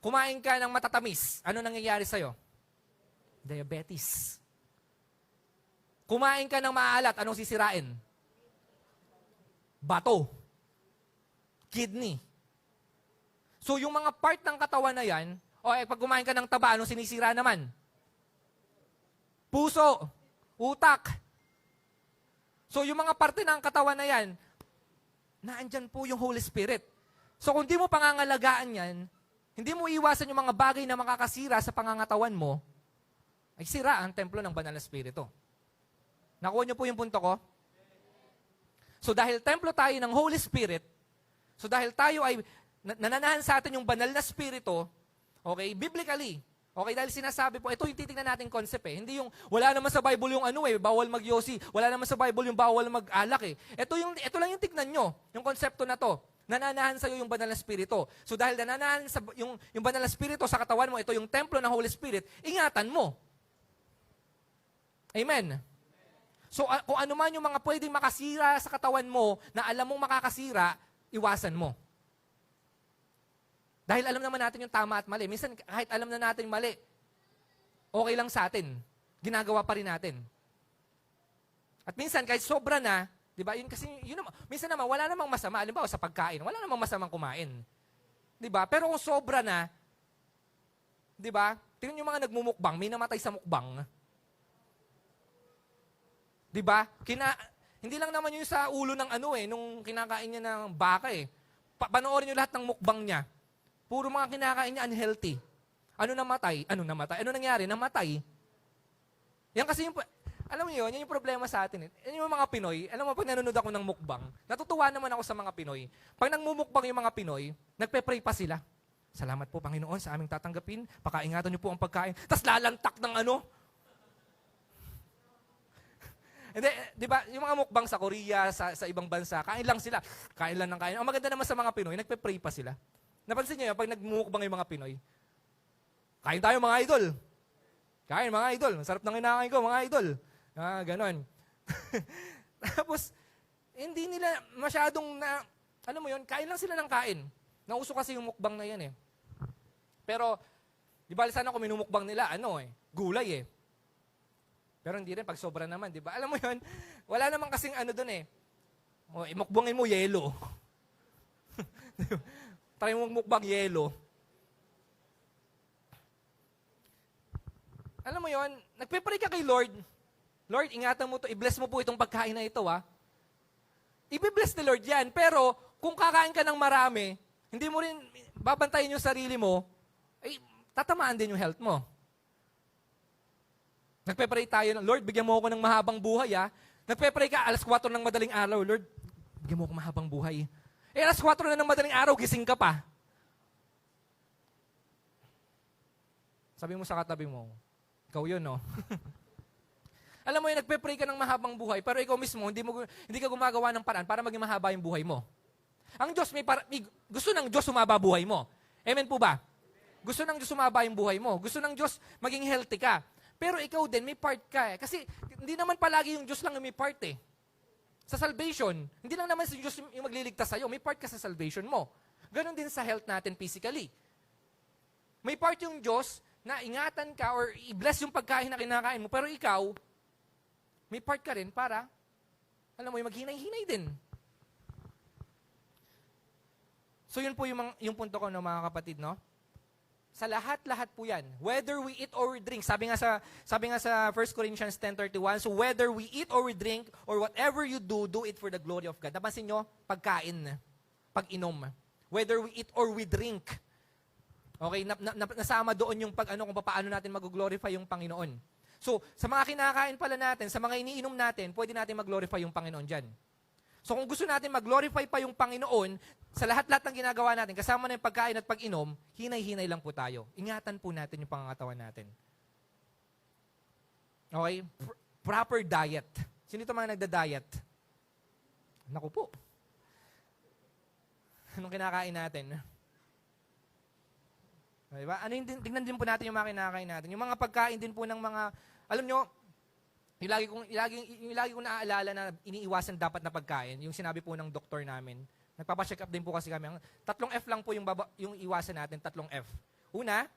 A: Kumain ka ng matatamis, ano nangyayari sa'yo? Diabetes. Kumain ka ng maalat, anong sisirain? Bato. Kidney. So yung mga part ng katawan na yan, pag kumain ka ng taba, anong sinisira naman? Puso. Utak. So yung mga parte ng katawan na yan, naandyan po yung Holy Spirit. So kung di mo pangangalagaan yan, hindi mo iwasan yung mga bagay na makakasira sa pangangatawan mo, ay sira ang templo ng Banal na Espiritu. Nakuha niyo po yung punto ko? So dahil templo tayo ng Holy Spirit, so dahil tayo ay nananahan sa atin yung Banal na Espiritu, okay, biblically, okay, dahil sinasabi po, ito yung titignan natin concept eh. Hindi yung, wala naman sa Bible yung bawal magyosi, wala naman sa Bible yung bawal mag-alak eh. Ito lang yung tignan nyo, yung konsepto na to. Nananahan sa'yo yung Banal na Espiritu. So dahil nananahan yung Banal na Espiritu sa katawan mo, ito yung templo ng Holy Spirit, ingatan mo. Amen. So kung ano man yung mga pwedeng makasira sa katawan mo, na alam mong makakasira, iwasan mo. Dahil alam naman natin yung tama at mali. Minsan, kahit alam na natin mali, okay lang sa atin. Ginagawa pa rin natin. At minsan, kahit sobra na, di ba, minsan naman, wala namang masama. Halimbawa, sa pagkain, wala namang masamang kumain. Di ba? Pero kung sobra na, di ba, tingnan yung mga nagmumukbang, may namatay sa mukbang. Di ba? Hindi lang naman yung sa ulo ng nung kinakain niya ng baka eh. Panoorin niyo lahat ng mukbang niya. Puro mga kinakain niya unhealthy. Ano namatay? Ano nangyari? Namatay. Yan kasi alam mo yun, yan yung problema sa atin. Yan yung mga Pinoy, alam mo, pag nanonood ako ng mukbang, natutuwa naman ako sa mga Pinoy. Pag nagmumukbang yung mga Pinoy, nagpe-pray pa sila. Salamat po, Panginoon, sa aming tatanggapin. Pakaingatan niyo po ang pagkain. Tapos lalantak ng Hindi, di ba, yung mga mukbang sa Korea, sa ibang bansa, kain lang sila. Kain lang ng kain. Ang maganda naman sa mga Pinoy, nagpe-pray pa sila. Napansin niyo, pag nagmumukbang yung mga Pinoy, kain tayo mga idol. Kain mga idol. Masarap ng kinakain ko, mga idol. Ganon. Tapos, hindi nila masyadong alam mo yun, kain lang sila ng kain. Nauso kasi yung mukbang na yan eh. Pero, di ba sana kung minumukbang nila, gulay eh. Pero hindi rin, pag sobra naman, di ba? Alam mo yun, wala naman kasing dun eh. Imukbangin mo yelo. Try mong mukbang yelo. Alam mo yon, nagpe-pray ka kay Lord. Lord, ingatan mo to, i-bless mo po itong pagkain na ito, I-bless ni Lord yan. Pero, kung kakain ka ng marami, hindi mo rin babantayin yung sarili mo, tatamaan din yung health mo. Nagpe-pray tayo, Lord, bigyan mo ako ng mahabang buhay, Nagpe-pray ka, alas 4 ng madaling araw, Lord, bigyan mo ako mahabang buhay. Alas 4 na ng madaling araw, gising ka pa. Sabi mo sa katabi mo, ikaw yun, no? Alam mo yun, nagpe-pray ka ng mahabang buhay, pero ikaw mismo, hindi ka gumagawa ng paraan para maging mahaba yung buhay mo. Ang Diyos, gusto ng Diyos sumaba buhay mo. Amen po ba? Gusto ng Diyos sumaba yung buhay mo. Gusto ng Diyos maging healthy ka. Pero ikaw din, may part ka eh. Kasi hindi naman palagi yung Diyos lang yung may part eh. Sa salvation, hindi lang naman si Diyos yung magliligtas sa'yo. May part ka sa salvation mo. Ganon din sa health natin physically. May part yung Diyos na ingatan ka or i-bless yung pagkain na kinakain mo. Pero ikaw, may part ka rin para, alam mo, maghinay-hinay din. So yun po yung punto ko, no, mga kapatid, no? Sa lahat-lahat po yan. Whether we eat or we drink. Sabi nga sa 1 Corinthians 10:31, so whether we eat or we drink, or whatever you do, do it for the glory of God. Napansin nyo? Pagkain. Pag-inom. Whether we eat or we drink. Okay? Nasama doon yung kung paano natin mag-glorify yung Panginoon. So, sa mga kinakain pala natin, sa mga iniinom natin, pwede natin mag-glorify yung Panginoon dyan. So kung gusto natin mag-glorify pa yung Panginoon, sa lahat-lahat ng ginagawa natin, kasama na yung pagkain at pag-inom, hinay-hinay lang po tayo. Ingatan po natin yung pangangatawan natin. Okay? Proper diet. Sino ito mga nagda-diet? Naku po. Anong kinakain natin? Diba? Tingnan din po natin yung mga kinakain natin. Yung mga pagkain din po ng mga, alam nyo, yung lagi kong naaalala na iniiwasan dapat na pagkain, yung sinabi po ng doktor namin. Nagpapacheck up din po kasi kami. 3 F lang po yung iwasan natin, 3 F. Una,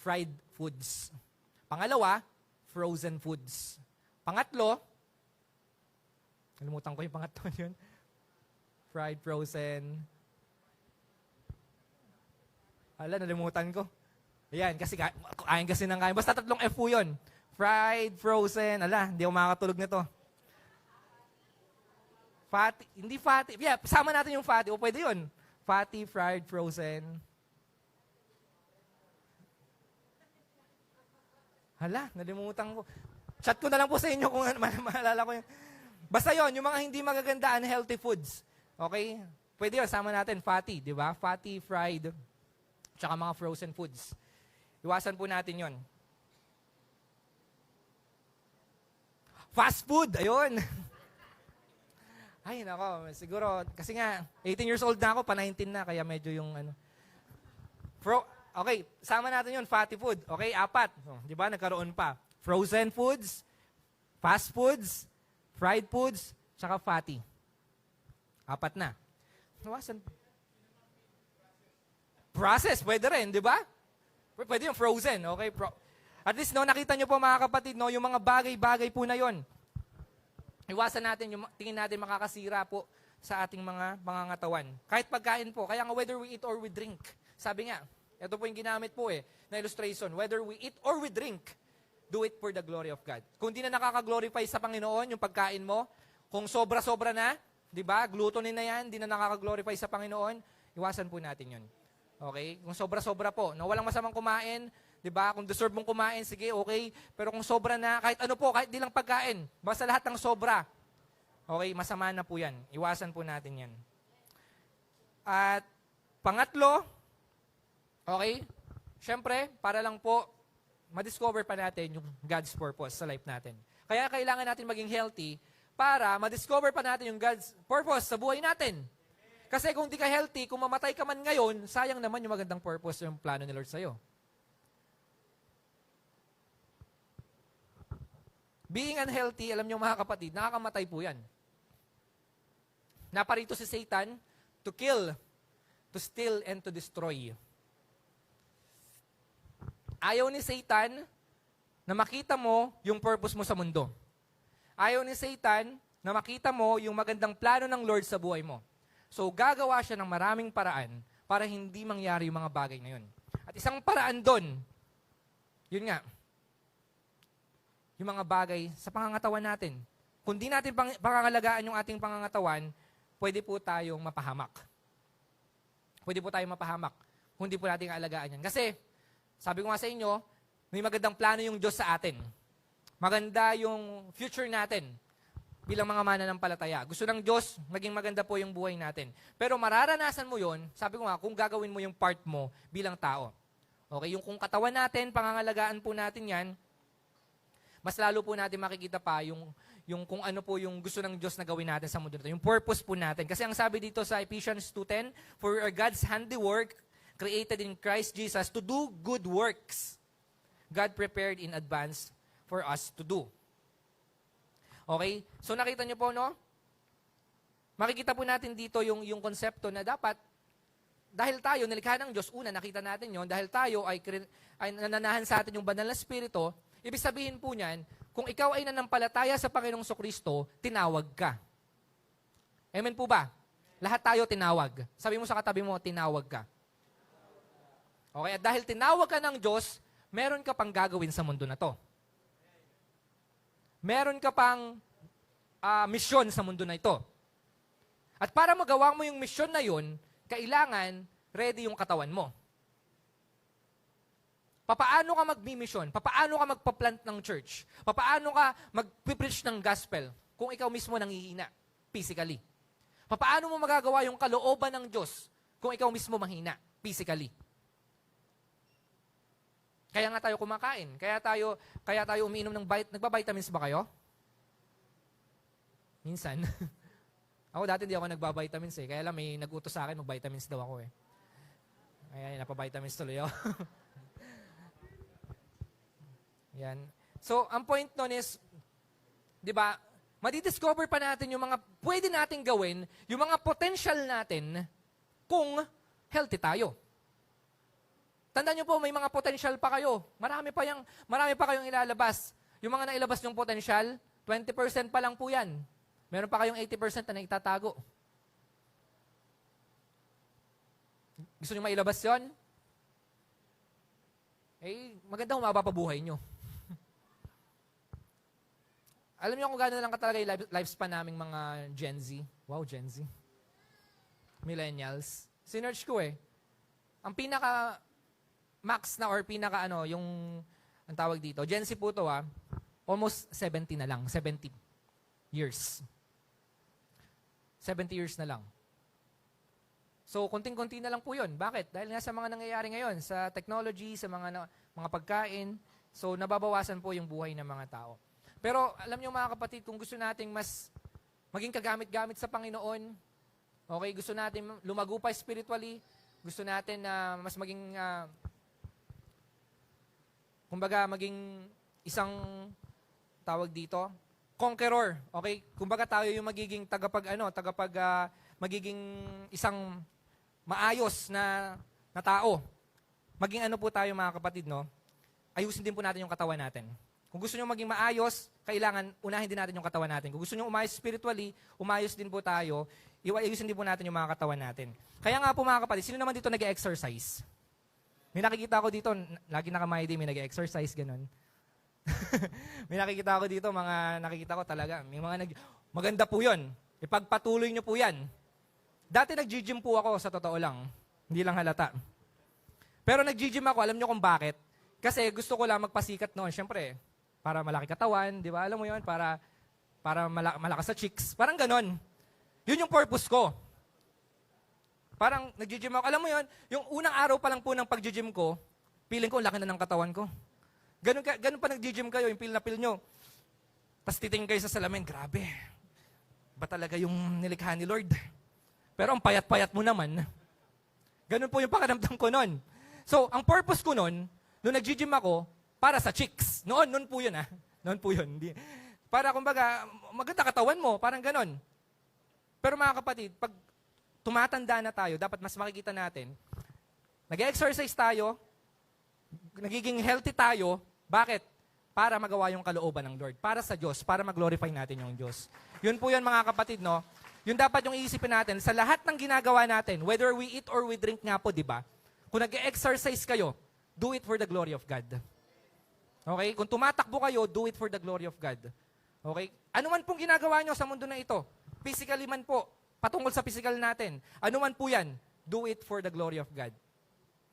A: fried foods. Pangalawa, frozen foods. Pangatlo, nalimutan ko yung pangatlo yun. Fried, frozen. Nalimutan ko. Ayan, kasi kain kasi ng kain. Basta 3 F po yun. Fried, frozen, hindi ako makakatulog nito. Fatty, hindi fatty. Yeah, sama natin yung fatty. O pwede yun. Fatty, fried, frozen. Hala, nalimutan ko. Chat ko na lang po sa inyo kung maalala ko yun. Basta yun, yung mga hindi magaganda, unhealthy foods. Okay? Pwede yun, sama natin, fatty, di ba? Fatty, fried, tsaka mga frozen foods. Iwasan po natin yon. Fast food, ayun. Ay, nako, siguro, kasi nga, 18 years old na ako, pa 19 na, kaya medyo yung ano. Okay, sama natin yun, fatty food. Okay, 4. So, di ba, nagkaroon pa. Frozen foods, fast foods, fried foods, tsaka fatty. 4 na. Nawasan. Process, pwede rin, di ba? Pwede yung frozen, okay? At least, no, nakita nyo po mga kapatid, no, yung mga bagay-bagay po na yon. Iwasan natin, yung tingin natin makakasira po sa ating mga pangangatawan. Kahit pagkain po, kaya nga whether we eat or we drink. Sabi nga, ito po yung ginamit po na illustration. Whether we eat or we drink, do it for the glory of God. Kung di na nakaka-glorify sa Panginoon, yung pagkain mo, kung sobra-sobra na, di ba, glutonin na yan, di na nakaka-glorify sa Panginoon, iwasan po natin yun. Okay? Kung sobra-sobra po, no, walang masamang kumain, di ba? Kung deserve mong kumain, sige, okay. Pero kung sobra na, kahit ano po, kahit di lang pagkain, basta lahat ng sobra, okay, masama na po yan. Iwasan po natin yan. At pangatlo, okay, syempre, para lang po, ma-discover pa natin yung God's purpose sa life natin. Kaya kailangan natin maging healthy para ma-discover pa natin yung God's purpose sa buhay natin. Kasi kung di ka healthy, kung mamatay ka man ngayon, sayang naman yung magandang purpose yung plano ni Lord sa'yo. Being unhealthy, alam niyo mga kapatid, nakakamatay po yan. Naparito si Satan to kill, to steal, and to destroy. Ayaw ni Satan na makita mo yung purpose mo sa mundo. Ayaw ni Satan na makita mo yung magandang plano ng Lord sa buhay mo. So, gagawa siya ng maraming paraan para hindi mangyari yung mga bagay na yun. At isang paraan doon, yun nga, yung mga bagay sa pangangatawan natin. Kung di natin pangangalagaan yung ating pangangatawan, pwede po tayong mapahamak. Pwede po tayong mapahamak kung di po natin aalagaan yan. Kasi, sabi ko nga sa inyo, may magandang plano yung Diyos sa atin. Maganda yung future natin bilang mga mananampalataya. Gusto ng Diyos, maging maganda po yung buhay natin. Pero mararanasan mo yon, sabi ko nga, kung gagawin mo yung part mo bilang tao. Okay, yung kung katawan natin, pangangalagaan po natin yan, mas lalo po natin makikita pa yung kung ano po yung gusto ng Diyos na gawin natin sa mundo nito. Yung purpose po natin. Kasi ang sabi dito sa Ephesians 2:10, for we are God's handiwork, created in Christ Jesus to do good works God prepared in advance for us to do. Okay? So nakita niyo po, no? Makikita po natin dito yung konsepto na dapat, dahil tayo, nilikha ng Diyos, una, nakita natin yon dahil tayo ay nananahan sa atin yung banal na spirito, ibig sabihin po niyan, kung ikaw ay nanampalataya sa Panginoong Sokristo, tinawag ka. Amen po ba? Lahat tayo tinawag. Sabi mo sa katabi mo, tinawag ka. Okay, at dahil tinawag ka ng Diyos, meron ka pang gagawin sa mundo na to. Meron ka pang misyon sa mundo na ito. At para magawa mo yung misyon na yun, kailangan ready yung katawan mo. Papaano ka magmi-mission? Papaano ka magpa-plant ng church? Papaano ka mag-preach ng gospel kung ikaw mismo nangihina physically? Papaano mo magagawa yung kalooban ng Diyos kung ikaw mismo mahina physically? Kaya nga tayo kumakain. Kaya tayo umiinom ng nagba-vitamins ba kayo? Minsan. Ako dati hindi ako nagba-vitamins eh. Kaya lang may nag-utos sa akin mag-vitamins daw ako eh. Kaya napa-vitamins tuloy ako. Yan. So, ang point nun is, di ba, madidiscover pa natin yung mga pwede nating gawin, yung mga potential natin kung healthy tayo. Tandaan niyo po, may mga potential pa kayo. Marami pa kayong ilalabas. Yung mga nailabas yung potential, 20% pa lang po yan. Meron pa kayong 80% na naitatago. Gusto niyo mailabas yon? Eh, maganda humaba pa buhay niyo. Alam niyo kung gano'n lang katalaga yung lifespan naming mga Gen Z? Wow, Gen Z. Millennials. Sinearch ko eh. Ang pinaka max na or pinaka yung ang tawag dito, Gen Z po to almost 70 na lang, 70 years. 70 years na lang. So, konting-konti na lang po yun. Bakit? Dahil nga sa mga nangyayari ngayon, sa technology, sa mga pagkain, so nababawasan po yung buhay ng mga tao. Pero alam niyo mga kapatid, kung gusto nating mas maging kagamit-gamit sa Panginoon, okay, gusto natin lumago pa spiritually, gusto natin na mas maging, maging isang tawag dito, conqueror. Okay? Kumbaga tayo yung magiging magiging isang maayos na tao. Maging po tayo mga kapatid, no? Ayusin din po natin yung katawan natin. Kung gusto nyo maging maayos, kailangan unahin din natin yung katawan natin. Kung gusto nyo umayos spiritually, umayos din po tayo, ayusin din po natin yung mga katawan natin. Kaya nga po mga kapatid, sino naman dito nag-exercise? May nakikita ako dito, lagi naka-MyDay, may nag-exercise, ganun. May nakikita ako dito, nakikita ko talaga, may maganda po yun. Ipagpatuloy nyo po yan. Dati nag-gym po ako, sa totoo lang. Hindi lang halata. Pero nag-gym ako, alam nyo kung bakit? Kasi gusto ko lang magpasikat noon. Siyempre, para malaki katawan, di ba? Alam mo yun, para malakas sa chicks. Parang ganon. Yun yung purpose ko. Parang nag-gym ako. Alam mo yun, yung unang araw pa lang po ng pag-gym ko, feeling ko, laki na ng katawan ko. Ganun pa nag-gym kayo, yung feel na feel nyo. Tapos titingin kayo sa salamin, grabe. Ba talaga yung nilikha ni Lord? Pero ang payat-payat mo naman. Ganun po yung pakiramdam ko noon. So, ang purpose ko noon, nung nag-gym ako, para sa chicks. Noon po yun Noon po yun. Para kumbaga, maganda katawan mo, parang ganon. Pero mga kapatid, pag tumatanda na tayo, dapat mas makikita natin, nag-exercise tayo, nagiging healthy tayo, bakit? Para magawa yung kalooban ng Lord. Para sa Diyos, para mag-glorify natin yung Diyos. Yun po yun mga kapatid, no? Yun dapat yung iisipin natin, sa lahat ng ginagawa natin, whether we eat or we drink nga po, di ba? Kung nag-exercise kayo, do it for the glory of God. Okay? Kung tumatakbo kayo, do it for the glory of God. Okay? Ano man pong ginagawa nyo sa mundo na ito, physically man po, patungkol sa physical natin, ano man po yan, do it for the glory of God.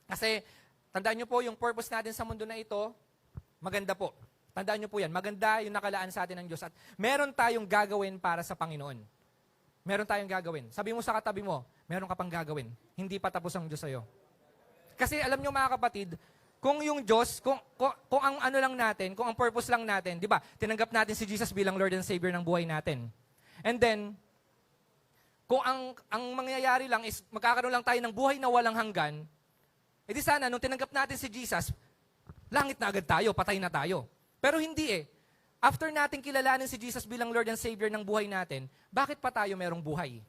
A: Kasi, tandaan nyo po, yung purpose natin sa mundo na ito, maganda po. Tandaan nyo po yan, maganda yung nakalaan sa atin ng Diyos. At meron tayong gagawin para sa Panginoon. Meron tayong gagawin. Sabi mo sa katabi mo, meron ka pang gagawin. Hindi pa tapos ang Diyos sa'yo. Kasi alam nyo mga kapatid, kung yung Diyos, kung ang ano lang natin, kung ang purpose lang natin, di ba, tinanggap natin si Jesus bilang Lord and Savior ng buhay natin. And then, kung ang mangyayari lang is magkakaroon lang tayo ng buhay na walang hanggan, edi sana, nung tinanggap natin si Jesus, langit na agad tayo, patay na tayo. Pero hindi After natin kilalanin si Jesus bilang Lord and Savior ng buhay natin, bakit pa tayo merong buhay?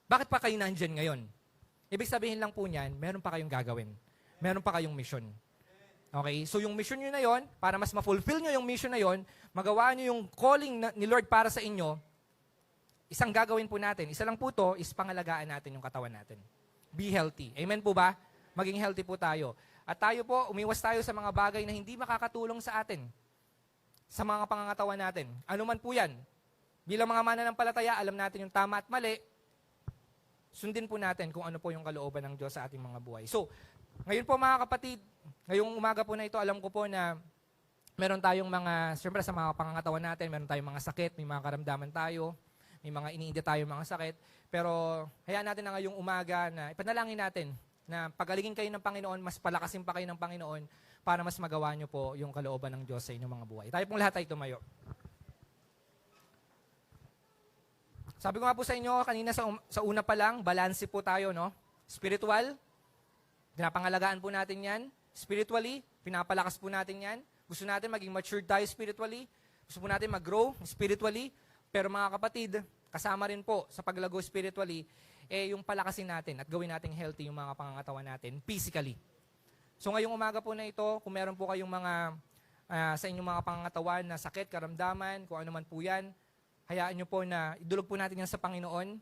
A: Bakit pa kayo nandyan ngayon? Ibig sabihin lang po niyan, meron pa kayong gagawin. Meron pa kayong mission. Okay? So yung mission nyo na yon, para mas ma-fulfill nyo yung mission na yon, magawa nyo yung calling ni Lord para sa inyo, isang gagawin po natin, isa lang po to, is pangalagaan natin yung katawan natin. Be healthy. Amen po ba? Maging healthy po tayo. At tayo po, umiwas tayo sa mga bagay na hindi makakatulong sa atin. Sa mga pangangatawan natin. Ano man po yan. Bilang mga mananampalataya, alam natin yung tama at mali. Sundin po natin kung ano po yung kalooban ng Diyos sa ating mga buhay. So, ngayon po mga kapatid, ngayong umaga po na ito, alam ko po na meron tayong siyempre sa mga pangangatawan natin, meron tayong mga sakit, may mga karamdaman tayo, may mga iniinda tayo mga sakit. Pero hayaan natin na ngayong umaga na ipanalangin natin na pagaligin kayo ng Panginoon, mas palakasin pa kayo ng Panginoon para mas magawa nyo po yung kalooban ng Diyos sa inyong mga buhay. Tayo pong lahat ay tumayo. Sabi ko nga po sa inyo, kanina sa una pa lang, balanse po tayo, no? Spiritual, pinapangalagaan po natin yan. Spiritually, pinapalakas po natin yan. Gusto natin maging matured tayo spiritually. Gusto po natin mag-grow spiritually. Pero mga kapatid, kasama rin po sa paglago spiritually, yung palakasin natin at gawin nating healthy yung mga pangangatawan natin physically. So ngayong umaga po na ito, kung meron po kayong mga sa inyong mga pangangatawan na sakit, karamdaman, kung ano man po yan, hayaan nyo po na idulog po natin yan sa Panginoon.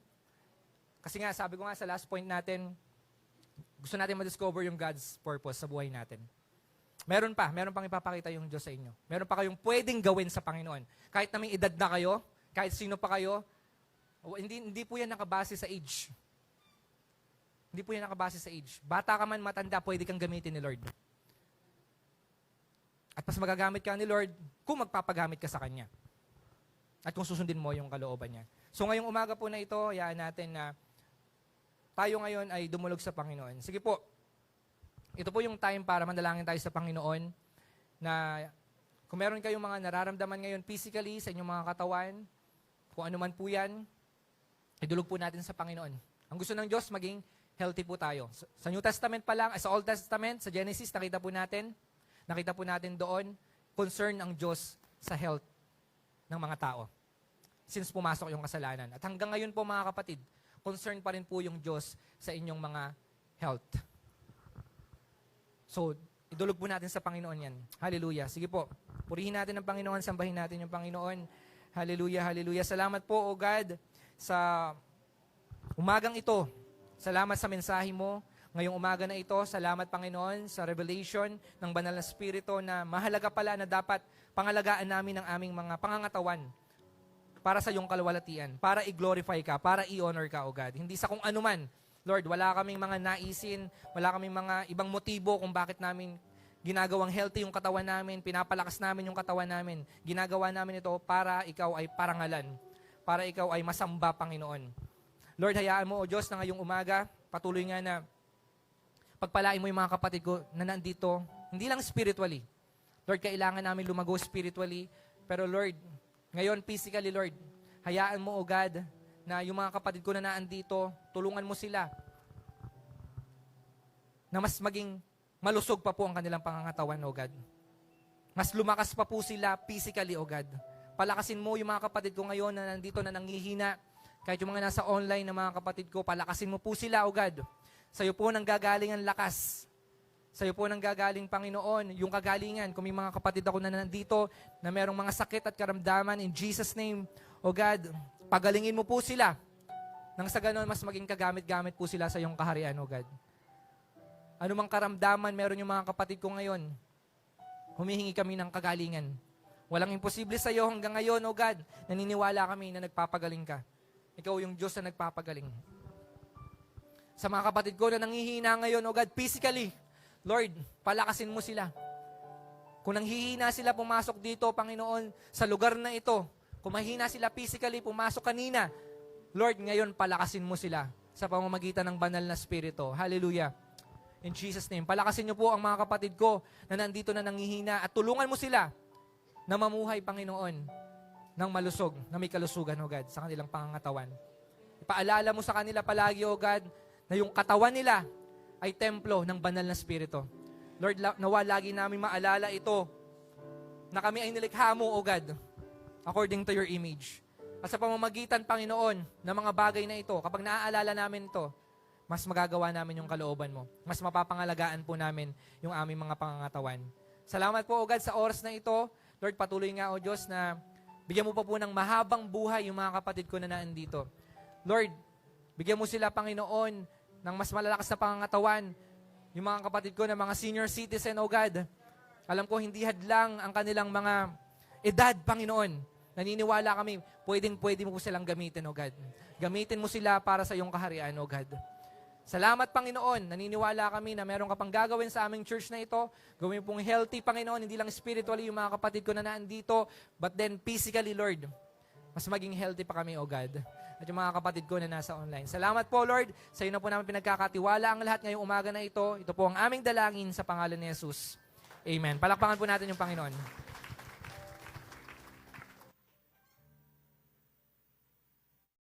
A: Kasi nga, sabi ko nga sa last point natin, gusto natin ma-discover yung God's purpose sa buhay natin. meron pang ipapakita yung Diyos sa inyo. Meron pa kayong pwedeng gawin sa Panginoon. Kahit na may edad na kayo, kahit sino pa kayo, hindi po yan nakabase sa age. Hindi po yan nakabase sa age. Bata ka man, matanda, pwede kang gamitin ni Lord. At mas magagamit ka ni Lord kung magpapagamit ka sa Kanya. At kung susundin mo yung kalooban niya. So ngayong umaga po na ito, hayaan natin na tayo ngayon ay dumulog sa Panginoon. Sige po, ito po yung time para manalangin tayo sa Panginoon na kung meron kayong mga nararamdaman ngayon physically sa inyong mga katawan, kung ano man po yan, idulog po natin sa Panginoon. Ang gusto ng Diyos, maging healthy po tayo. Sa New Testament pa lang, sa Old Testament, sa Genesis, nakita po natin doon, concern ang Diyos sa health ng mga tao. Since pumasok yung kasalanan. At hanggang ngayon po mga kapatid, concern pa rin po yung Diyos sa inyong mga health. So, idulog po natin sa Panginoon yan. Hallelujah. Sige po, purihin natin ang Panginoon, sambahin natin yung Panginoon. Hallelujah, hallelujah. Salamat po, O God, sa umagang ito. Salamat sa mensahe mo. Ngayong umaga na ito, salamat Panginoon sa revelation ng banal na spirito na mahalaga pala na dapat pangalagaan namin ang aming mga pangangatawan para sa iyong kalwalatian, para i-glorify ka, para i-honor ka, O God. Hindi sa kung ano man. Lord, wala kaming mga naisin, wala kaming mga ibang motibo kung bakit namin ginagawang healthy yung katawan namin, pinapalakas namin yung katawan namin. Ginagawa namin ito para ikaw ay parangalan, para ikaw ay masamba, Panginoon. Lord, hayaan mo, O Diyos, na ngayong umaga, patuloy nga na pagpalain mo yung mga kapatid ko na nandito, hindi lang spiritually. Lord, kailangan namin lumago spiritually, pero Lord, ngayon physically, Lord, hayaan mo, O God, na yung mga kapatid ko na naandito, tulungan mo sila na mas maging malusog pa po ang kanilang pangangatawan, O God. Mas lumakas pa po sila physically, O God. Palakasin mo yung mga kapatid ko ngayon na nandito na nanghihina. Kahit yung mga nasa online na mga kapatid ko, palakasin mo po sila, O God. Sa'yo po nang gagaling ang lakas. Sa'yo po nang gagaling, Panginoon, yung kagalingan. Kung may mga kapatid ako na nandito na merong mga sakit at karamdaman, in Jesus' name, O God, pagalingin mo po sila. Nang sa ganon, mas maging kagamit-gamit po sila sa iyong kaharian, O God. Ano mang karamdaman meron yung mga kapatid ko ngayon, humihingi kami ng kagalingan. Walang imposible sa iyo hanggang ngayon, O God. Naniniwala kami na nagpapagaling ka. Ikaw yung Diyos na nagpapagaling. Sa mga kapatid ko na nanghihina ngayon, O God, physically, Lord, palakasin mo sila. Kung nanghihina sila pumasok dito, Panginoon, sa lugar na ito, kung mahina sila physically, pumasok kanina, Lord, ngayon palakasin mo sila sa pamamagitan ng banal na spirito. Hallelujah. In Jesus' name, palakasin niyo po ang mga kapatid ko na nandito na nanghihina at tulungan mo sila na mamuhay, Panginoon, ng malusog, na may kalusugan, O God, sa kanilang pangangatawan. Ipaalala mo sa kanila palagi, O God, na yung katawan nila ay templo ng banal na spirito. Lord, nawa lagi namin maalala ito na kami ay nilikha mo, O God, according to your image. At sa pamamagitan, Panginoon, ng mga bagay na ito, kapag naaalala namin ito, mas magagawa namin yung kalooban mo. Mas mapapangalagaan po namin yung aming mga pangangatawan. Salamat po, O God, sa oras na ito. Lord, patuloy nga, O Diyos, na bigyan mo pa po ng mahabang buhay yung mga kapatid ko na naandito. Lord, bigyan mo sila, Panginoon, ng mas malalakas na pangangatawan. Yung mga kapatid ko na mga senior citizen, O God. Alam ko, hindi hadlang ang kanilang mga edad, Panginoon. Naniniwala kami, pwede mo po silang gamitin, O God. Gamitin mo sila para sa iyong kaharian, O God. Salamat, Panginoon. Naniniwala kami na meron ka pang gagawin sa aming church na ito. Gawin pong healthy, Panginoon. Hindi lang spiritually yung mga kapatid ko na naandito, but then physically, Lord. Mas maging healthy pa kami, O God. At yung mga kapatid ko na nasa online. Salamat po, Lord. Sa iyo na po namin pinagkakatiwala ang lahat ngayong umaga na ito. Ito po ang aming dalangin sa pangalan ni Jesus. Amen. Palakpakan po natin yung Panginoon.